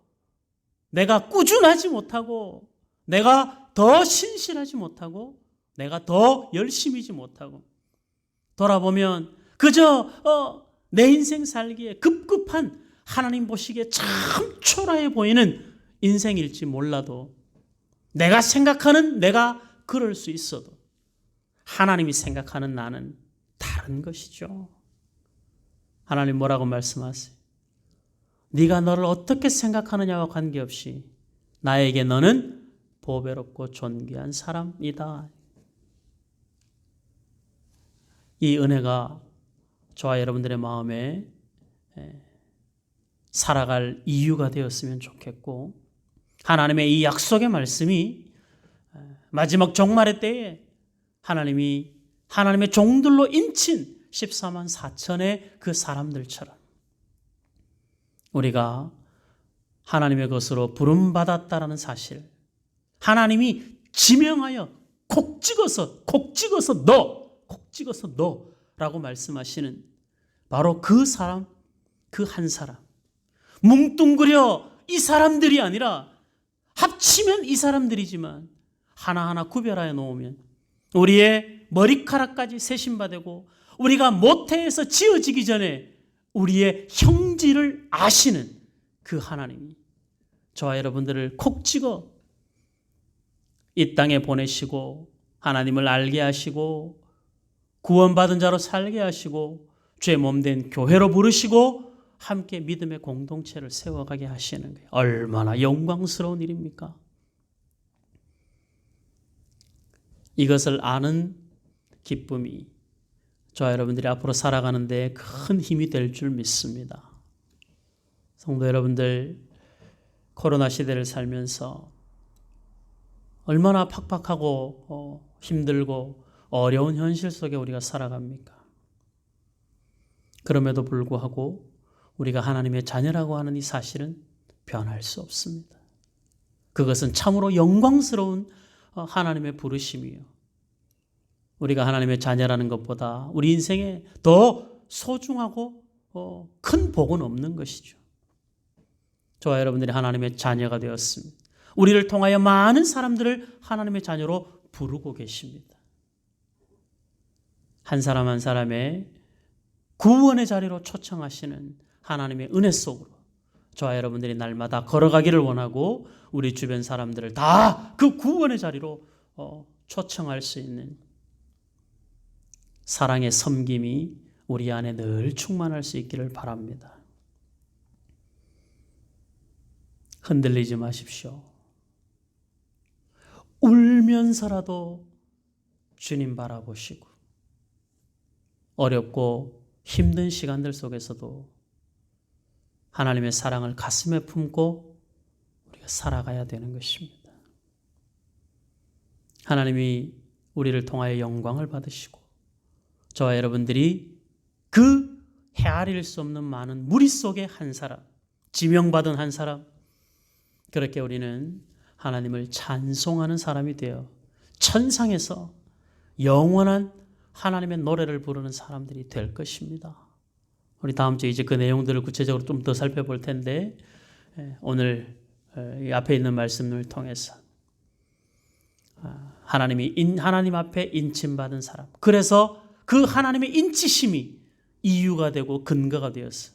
내가 꾸준하지 못하고 내가 더 신실하지 못하고 내가 더 열심히지 못하고 돌아보면 그저 내 인생 살기에 급급한 하나님 보시기에 참 초라해 보이는 인생일지 몰라도 내가 생각하는 내가 그럴 수 있어도 하나님이 생각하는 나는 다른 것이죠. 하나님 뭐라고 말씀하세요? 네가 너를 어떻게 생각하느냐와 관계없이 나에게 너는 보배롭고 존귀한 사람이다. 이 은혜가 저와 여러분들의 마음에 살아갈 이유가 되었으면 좋겠고 하나님의 이 약속의 말씀이 마지막 종말의 때에 하나님이 하나님의 종들로 인친 14만 4천의 그 사람들처럼 우리가 하나님의 것으로 부름받았다라는 사실, 하나님이 지명하여 콕 찍어서 너라고 말씀하시는 바로 그 사람, 그 한 사람. 뭉뚱그려 이 사람들이 아니라 합치면 이 사람들이지만 하나하나 구별하여 놓으면 우리의 머리카락까지 세심받고 우리가 모태에서 지어지기 전에 우리의 형질을 아시는 그 하나님이 저와 여러분들을 콕 찍어 이 땅에 보내시고 하나님을 알게 하시고 구원받은 자로 살게 하시고 죄 몸된 교회로 부르시고 함께 믿음의 공동체를 세워가게 하시는 거예요. 얼마나 영광스러운 일입니까? 이것을 아는 기쁨이 저와 여러분들이 앞으로 살아가는 데 큰 힘이 될 줄 믿습니다. 성도 여러분들, 코로나 시대를 살면서 얼마나 팍팍하고 힘들고 어려운 현실 속에 우리가 살아갑니까? 그럼에도 불구하고 우리가 하나님의 자녀라고 하는 이 사실은 변할 수 없습니다. 그것은 참으로 영광스러운 하나님의 부르심이요. 우리가 하나님의 자녀라는 것보다 우리 인생에 더 소중하고 큰 복은 없는 것이죠. 저와 여러분들이 하나님의 자녀가 되었습니다. 우리를 통하여 많은 사람들을 하나님의 자녀로 부르고 계십니다. 한 사람 한 사람의 구원의 자리로 초청하시는 하나님의 은혜 속으로 저와 여러분들이 날마다 걸어가기를 원하고 우리 주변 사람들을 다 그 구원의 자리로 초청할 수 있는 사랑의 섬김이 우리 안에 늘 충만할 수 있기를 바랍니다. 흔들리지 마십시오. 울면서라도 주님 바라보시고 어렵고 힘든 시간들 속에서도 하나님의 사랑을 가슴에 품고 우리가 살아가야 되는 것입니다. 하나님이 우리를 통하여 영광을 받으시고 저와 여러분들이 그 헤아릴 수 없는 많은 무리 속의 한 사람, 지명받은 한 사람, 그렇게 우리는 하나님을 찬송하는 사람이 되어 천상에서 영원한 하나님의 노래를 부르는 사람들이 될 것입니다. 우리 다음 주에 이제 그 내용들을 구체적으로 좀 더 살펴볼 텐데 오늘 이 앞에 있는 말씀을 통해서 하나님 앞에 인침받은 사람, 그래서 그 하나님의 인치심이 이유가 되고 근거가 되어서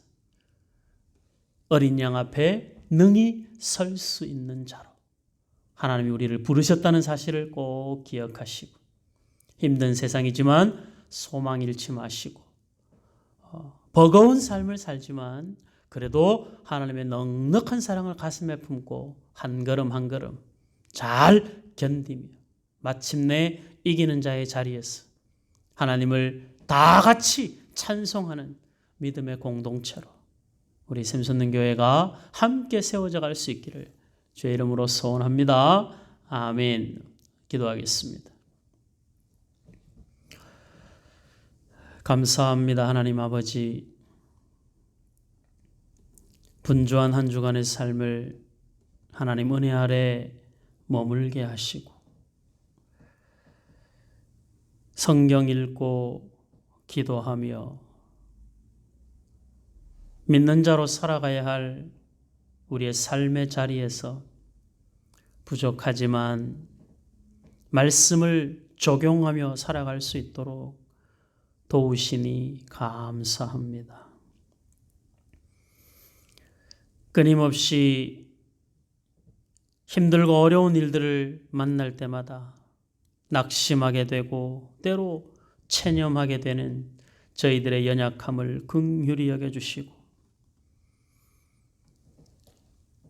어린 양 앞에 능히 설 수 있는 자로 하나님이 우리를 부르셨다는 사실을 꼭 기억하시고 힘든 세상이지만 소망 잃지 마시고 버거운 삶을 살지만 그래도 하나님의 넉넉한 사랑을 가슴에 품고 한 걸음 한 걸음 잘 견디며 마침내 이기는 자의 자리에서 하나님을 다 같이 찬송하는 믿음의 공동체로 우리 샘솟는 교회가 함께 세워져 갈 수 있기를 주의 이름으로 소원합니다. 아멘. 기도하겠습니다. 감사합니다. 하나님 아버지, 분주한 한 주간의 삶을 하나님 은혜 아래 머물게 하시고 성경 읽고 기도하며 믿는 자로 살아가야 할 우리의 삶의 자리에서 부족하지만 말씀을 적용하며 살아갈 수 있도록 도우시니 감사합니다. 끊임없이 힘들고 어려운 일들을 만날 때마다 낙심하게 되고 때로 체념하게 되는 저희들의 연약함을 긍휼히 여겨주시고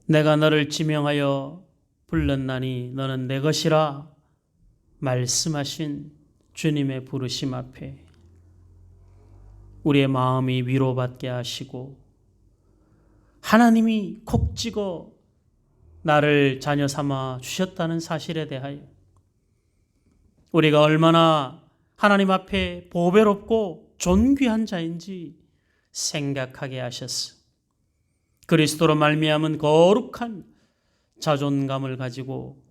내가 너를 지명하여 불렀나니 너는 내 것이라 말씀하신 주님의 부르심 앞에 우리의 마음이 위로받게 하시고 하나님이 콕 찍어 나를 자녀 삼아 주셨다는 사실에 대하여 우리가 얼마나 하나님 앞에 보배롭고 존귀한 자인지 생각하게 하셨어. 그리스도로 말미암은 거룩한 자존감을 가지고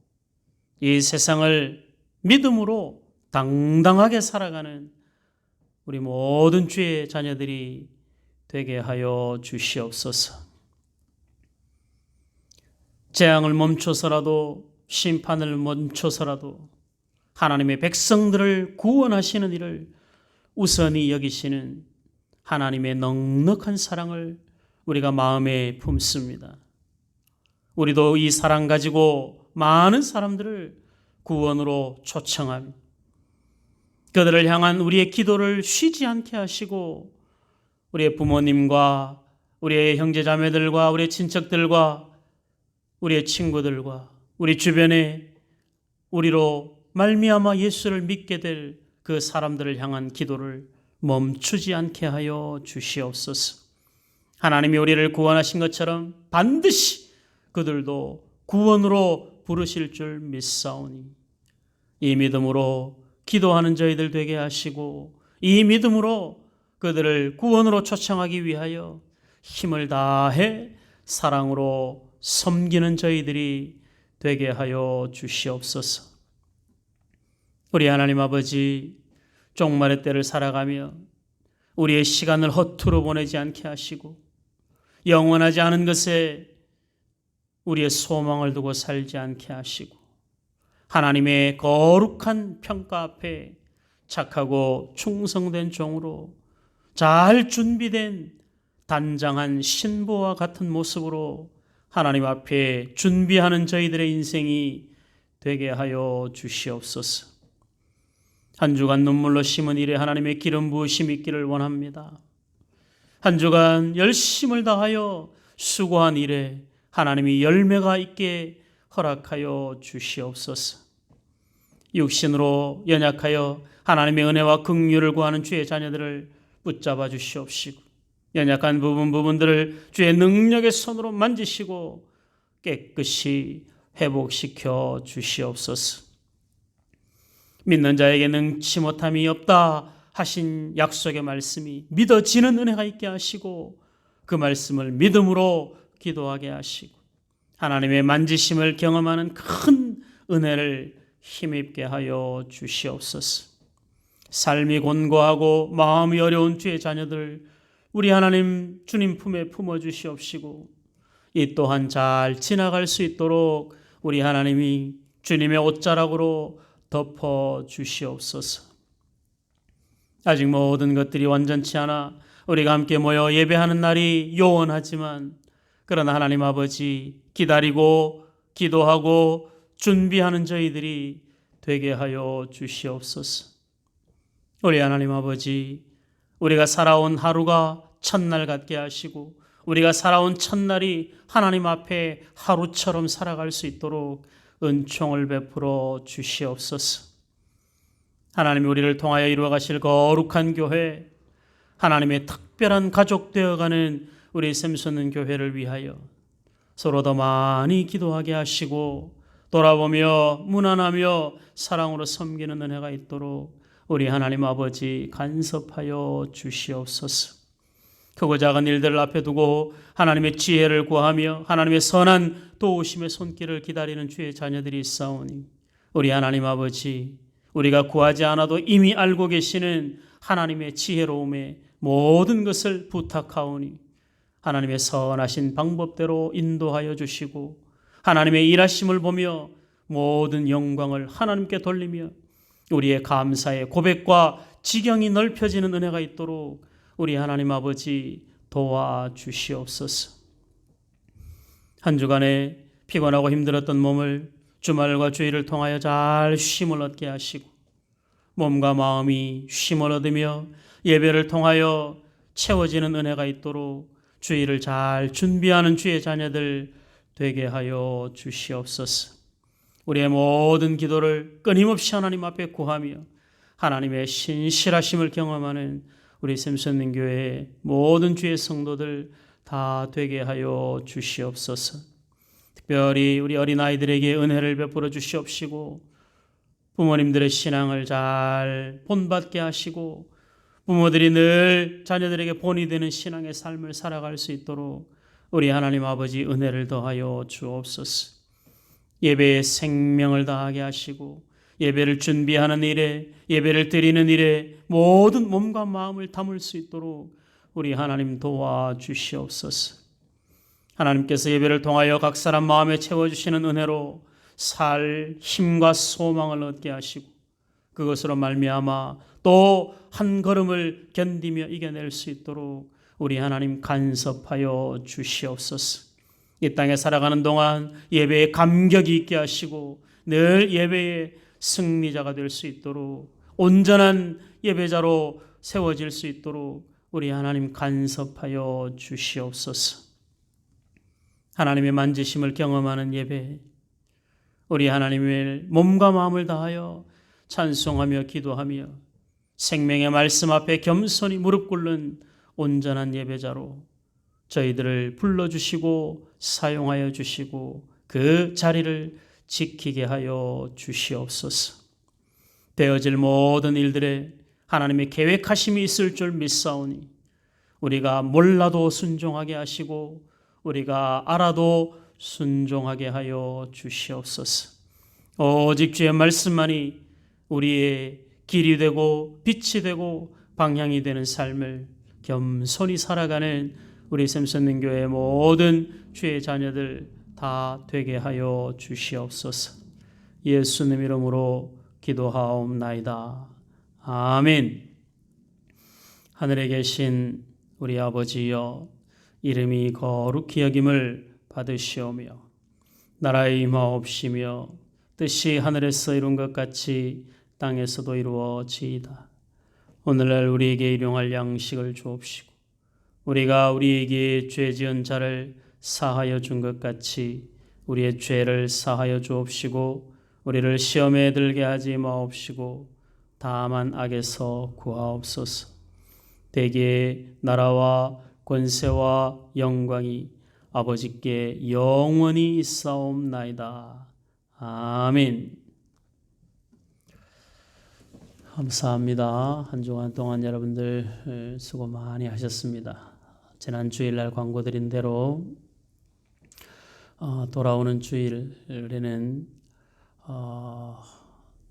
이 세상을 믿음으로 당당하게 살아가는 우리 모든 주의 자녀들이 되게 하여 주시옵소서. 재앙을 멈춰서라도 심판을 멈춰서라도 하나님의 백성들을 구원하시는 일을 우선히 여기시는 하나님의 넉넉한 사랑을 우리가 마음에 품습니다. 우리도 이 사랑 가지고 많은 사람들을 구원으로 초청하며 그들을 향한 우리의 기도를 쉬지 않게 하시고 우리의 부모님과 우리의 형제자매들과 우리의 친척들과 우리의 친구들과 우리 주변에 우리로 말미암아 예수를 믿게 될 그 사람들을 향한 기도를 멈추지 않게 하여 주시옵소서. 하나님이 우리를 구원하신 것처럼 반드시 그들도 구원으로 부르실 줄 믿사오니 이 믿음으로 기도하는 저희들 되게 하시고 이 믿음으로 그들을 구원으로 초청하기 위하여 힘을 다해 사랑으로 섬기는 저희들이 되게 하여 주시옵소서. 우리 하나님 아버지, 종말의 때를 살아가며 우리의 시간을 허투루 보내지 않게 하시고 영원하지 않은 것에 우리의 소망을 두고 살지 않게 하시고 하나님의 거룩한 평가 앞에 착하고 충성된 종으로 잘 준비된 단장한 신부와 같은 모습으로 하나님 앞에 준비하는 저희들의 인생이 되게 하여 주시옵소서. 한 주간 눈물로 심은 일에 하나님의 기름 부으심이 있기를 원합니다. 한 주간 열심을 다하여 수고한 일에 하나님이 열매가 있게 허락하여 주시옵소서. 육신으로 연약하여 하나님의 은혜와 긍휼을 구하는 주의 자녀들을 붙잡아 주시옵시고 연약한 부분들을 주의 능력의 손으로 만지시고 깨끗이 회복시켜 주시옵소서. 믿는 자에게 능치 못함이 없다 하신 약속의 말씀이 믿어지는 은혜가 있게 하시고 그 말씀을 믿음으로 기도하게 하시고 하나님의 만지심을 경험하는 큰 은혜를 힘입게 하여 주시옵소서. 삶이 곤고하고 마음이 어려운 주의 자녀들 우리 하나님 주님 품에 품어주시옵시고 이 또한 잘 지나갈 수 있도록 우리 하나님이 주님의 옷자락으로 덮어주시옵소서. 아직 모든 것들이 완전치 않아 우리가 함께 모여 예배하는 날이 요원하지만 그러나 하나님 아버지 기다리고 기도하고 준비하는 저희들이 되게 하여 주시옵소서. 우리 하나님 아버지 우리가 살아온 하루가 첫날 같게 하시고 우리가 살아온 첫날이 하나님 앞에 하루처럼 살아갈 수 있도록 은총을 베풀어 주시옵소서. 하나님이 우리를 통하여 이루어 가실 거룩한 교회, 하나님의 특별한 가족 되어가는 우리 샘솟는 교회를 위하여 서로 더 많이 기도하게 하시고 돌아보며 무난하며 사랑으로 섬기는 은혜가 있도록 우리 하나님 아버지 간섭하여 주시옵소서. 크고 작은 일들을 앞에 두고 하나님의 지혜를 구하며 하나님의 선한 도우심의 손길을 기다리는 주의 자녀들이 있사오니 우리 하나님 아버지 우리가 구하지 않아도 이미 알고 계시는 하나님의 지혜로움에 모든 것을 부탁하오니 하나님의 선하신 방법대로 인도하여 주시고 하나님의 일하심을 보며 모든 영광을 하나님께 돌리며 우리의 감사의 고백과 지경이 넓혀지는 은혜가 있도록 우리 하나님 아버지 도와주시옵소서. 한 주간에 피곤하고 힘들었던 몸을 주말과 주일을 통하여 잘 쉼을 얻게 하시고 몸과 마음이 쉼을 얻으며 예배를 통하여 채워지는 은혜가 있도록 주일을 잘 준비하는 주의 자녀들 되게 하여 주시옵소서. 우리의 모든 기도를 끊임없이 하나님 앞에 구하며 하나님의 신실하심을 경험하는 우리 샘솟는 교회의 모든 주의 성도들 다 되게 하여 주시옵소서. 특별히 우리 어린아이들에게 은혜를 베풀어 주시옵시고 부모님들의 신앙을 잘 본받게 하시고 부모들이 늘 자녀들에게 본이 되는 신앙의 삶을 살아갈 수 있도록 우리 하나님 아버지 은혜를 더하여 주옵소서. 예배에 생명을 다하게 하시고 예배를 준비하는 일에 예배를 드리는 일에 모든 몸과 마음을 담을 수 있도록 우리 하나님 도와주시옵소서. 하나님께서 예배를 통하여 각 사람 마음에 채워주시는 은혜로 살 힘과 소망을 얻게 하시고 그것으로 말미암아 또 한 걸음을 견디며 이겨낼 수 있도록 우리 하나님 간섭하여 주시옵소서. 이 땅에 살아가는 동안 예배에 감격이 있게 하시고 늘 예배의 승리자가 될 수 있도록 온전한 예배자로 세워질 수 있도록 우리 하나님 간섭하여 주시옵소서. 하나님의 만지심을 경험하는 예배, 우리 하나님의 몸과 마음을 다하여 찬송하며 기도하며 생명의 말씀 앞에 겸손히 무릎 꿇는 온전한 예배자로 저희들을 불러주시고 사용하여 주시고 그 자리를 지키게 하여 주시옵소서. 되어질 모든 일들에 하나님의 계획하심이 있을 줄 믿사오니 우리가 몰라도 순종하게 하시고 우리가 알아도 순종하게 하여 주시옵소서. 오직 주의 말씀만이 우리의 길이 되고 빛이 되고 방향이 되는 삶을 겸손히 살아가는 우리 샘선는 교회 모든 주의 자녀들 다 되게 하여 주시옵소서. 예수님 이름으로 기도하옵나이다. 아멘. 하늘에 계신 우리 아버지여, 이름이 거룩히 여김을 받으시오며 나라의 임하옵시며 뜻이 하늘에서 이룬 것 같이 땅에서도 이루어지이다. 오늘날 우리에게 일용할 양식을 주옵시고 우리가 우리에게 죄 지은 자를 사하여 준 것 같이 우리의 죄를 사하여 주옵시고 우리를 시험에 들게 하지 마옵시고 다만 악에서 구하옵소서. 대개 나라와 권세와 영광이 아버지께 영원히 있사옵나이다. 아멘. 감사합니다. 한 주간 동안 여러분들 수고 많이 하셨습니다. 지난 주일날 광고드린 대로 돌아오는 주일에는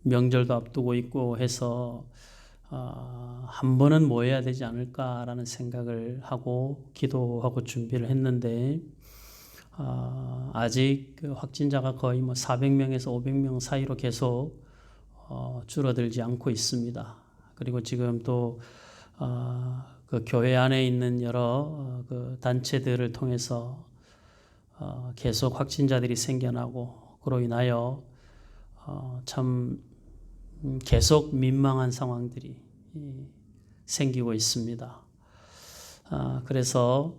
명절도 앞두고 있고 해서 한 번은 모여야 되지 않을까라는 생각을 하고 기도하고 준비를 했는데 아직 그 확진자가 거의 400명에서 500명 사이로 계속 줄어들지 않고 있습니다. 그리고 지금 또 그 교회 안에 있는 여러 그 단체들을 통해서 계속 확진자들이 생겨나고 그로 인하여 참 계속 민망한 상황들이 생기고 있습니다. 그래서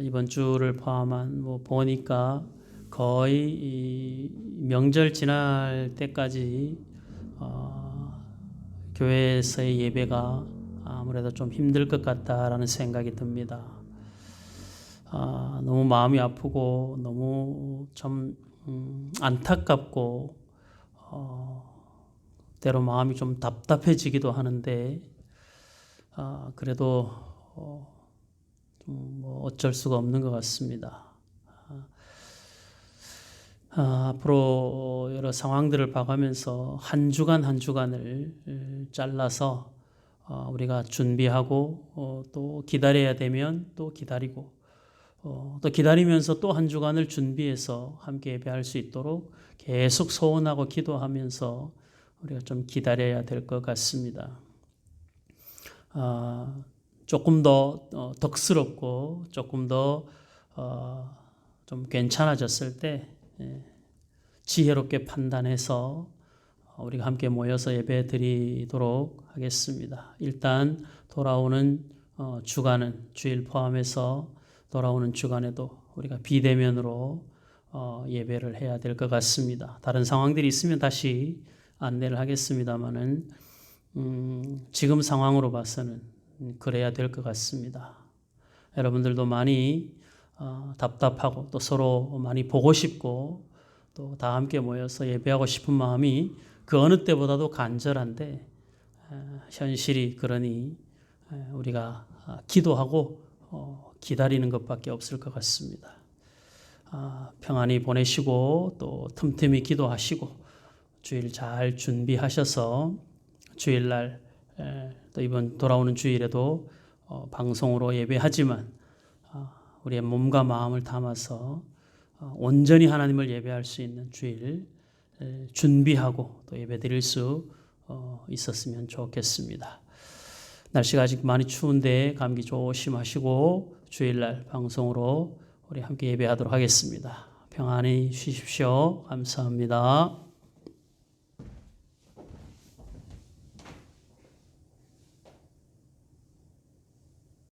이번 주를 포함한 보니까 거의 이 명절 지날 때까지 교회에서의 예배가 아무래도 좀 힘들 것 같다라는 생각이 듭니다. 너무 마음이 아프고 너무 좀 안타깝고 때로 마음이 좀 답답해지기도 하는데 그래도 뭐 어쩔 수가 없는 것 같습니다. 앞으로 여러 상황들을 봐가면서 한 주간 한 주간을 잘라서 우리가 준비하고 또 기다려야 되면 또 기다리고 또 기다리면서 또 한 주간을 준비해서 함께 예배할 수 있도록 계속 소원하고 기도하면서 우리가 좀 기다려야 될 것 같습니다. 조금 더 덕스럽고 조금 더 좀 괜찮아졌을 때 지혜롭게 판단해서 우리가 함께 모여서 예배 드리도록 하겠습니다. 일단 돌아오는 주간은 주일 포함해서 돌아오는 주간에도 우리가 비대면으로 예배를 해야 될 것 같습니다. 다른 상황들이 있으면 다시 안내를 하겠습니다만은 지금 상황으로 봐서는 그래야 될 것 같습니다. 여러분들도 많이 답답하고 또 서로 많이 보고 싶고 또 다 함께 모여서 예배하고 싶은 마음이 그 어느 때보다도 간절한데 현실이 그러니 우리가 기도하고 기다리는 것밖에 없을 것 같습니다. 평안히 보내시고 또 틈틈이 기도하시고 주일 잘 준비하셔서 주일날 또 이번 돌아오는 주일에도 방송으로 예배하지만 우리의 몸과 마음을 담아서 온전히 하나님을 예배할 수 있는 주일 준비하고 또 예배 드릴 수 있었으면 좋겠습니다. 날씨가 아직 많이 추운데 감기 조심하시고 주일날 방송으로 우리 함께 예배하도록 하겠습니다. 평안히 쉬십시오. 감사합니다.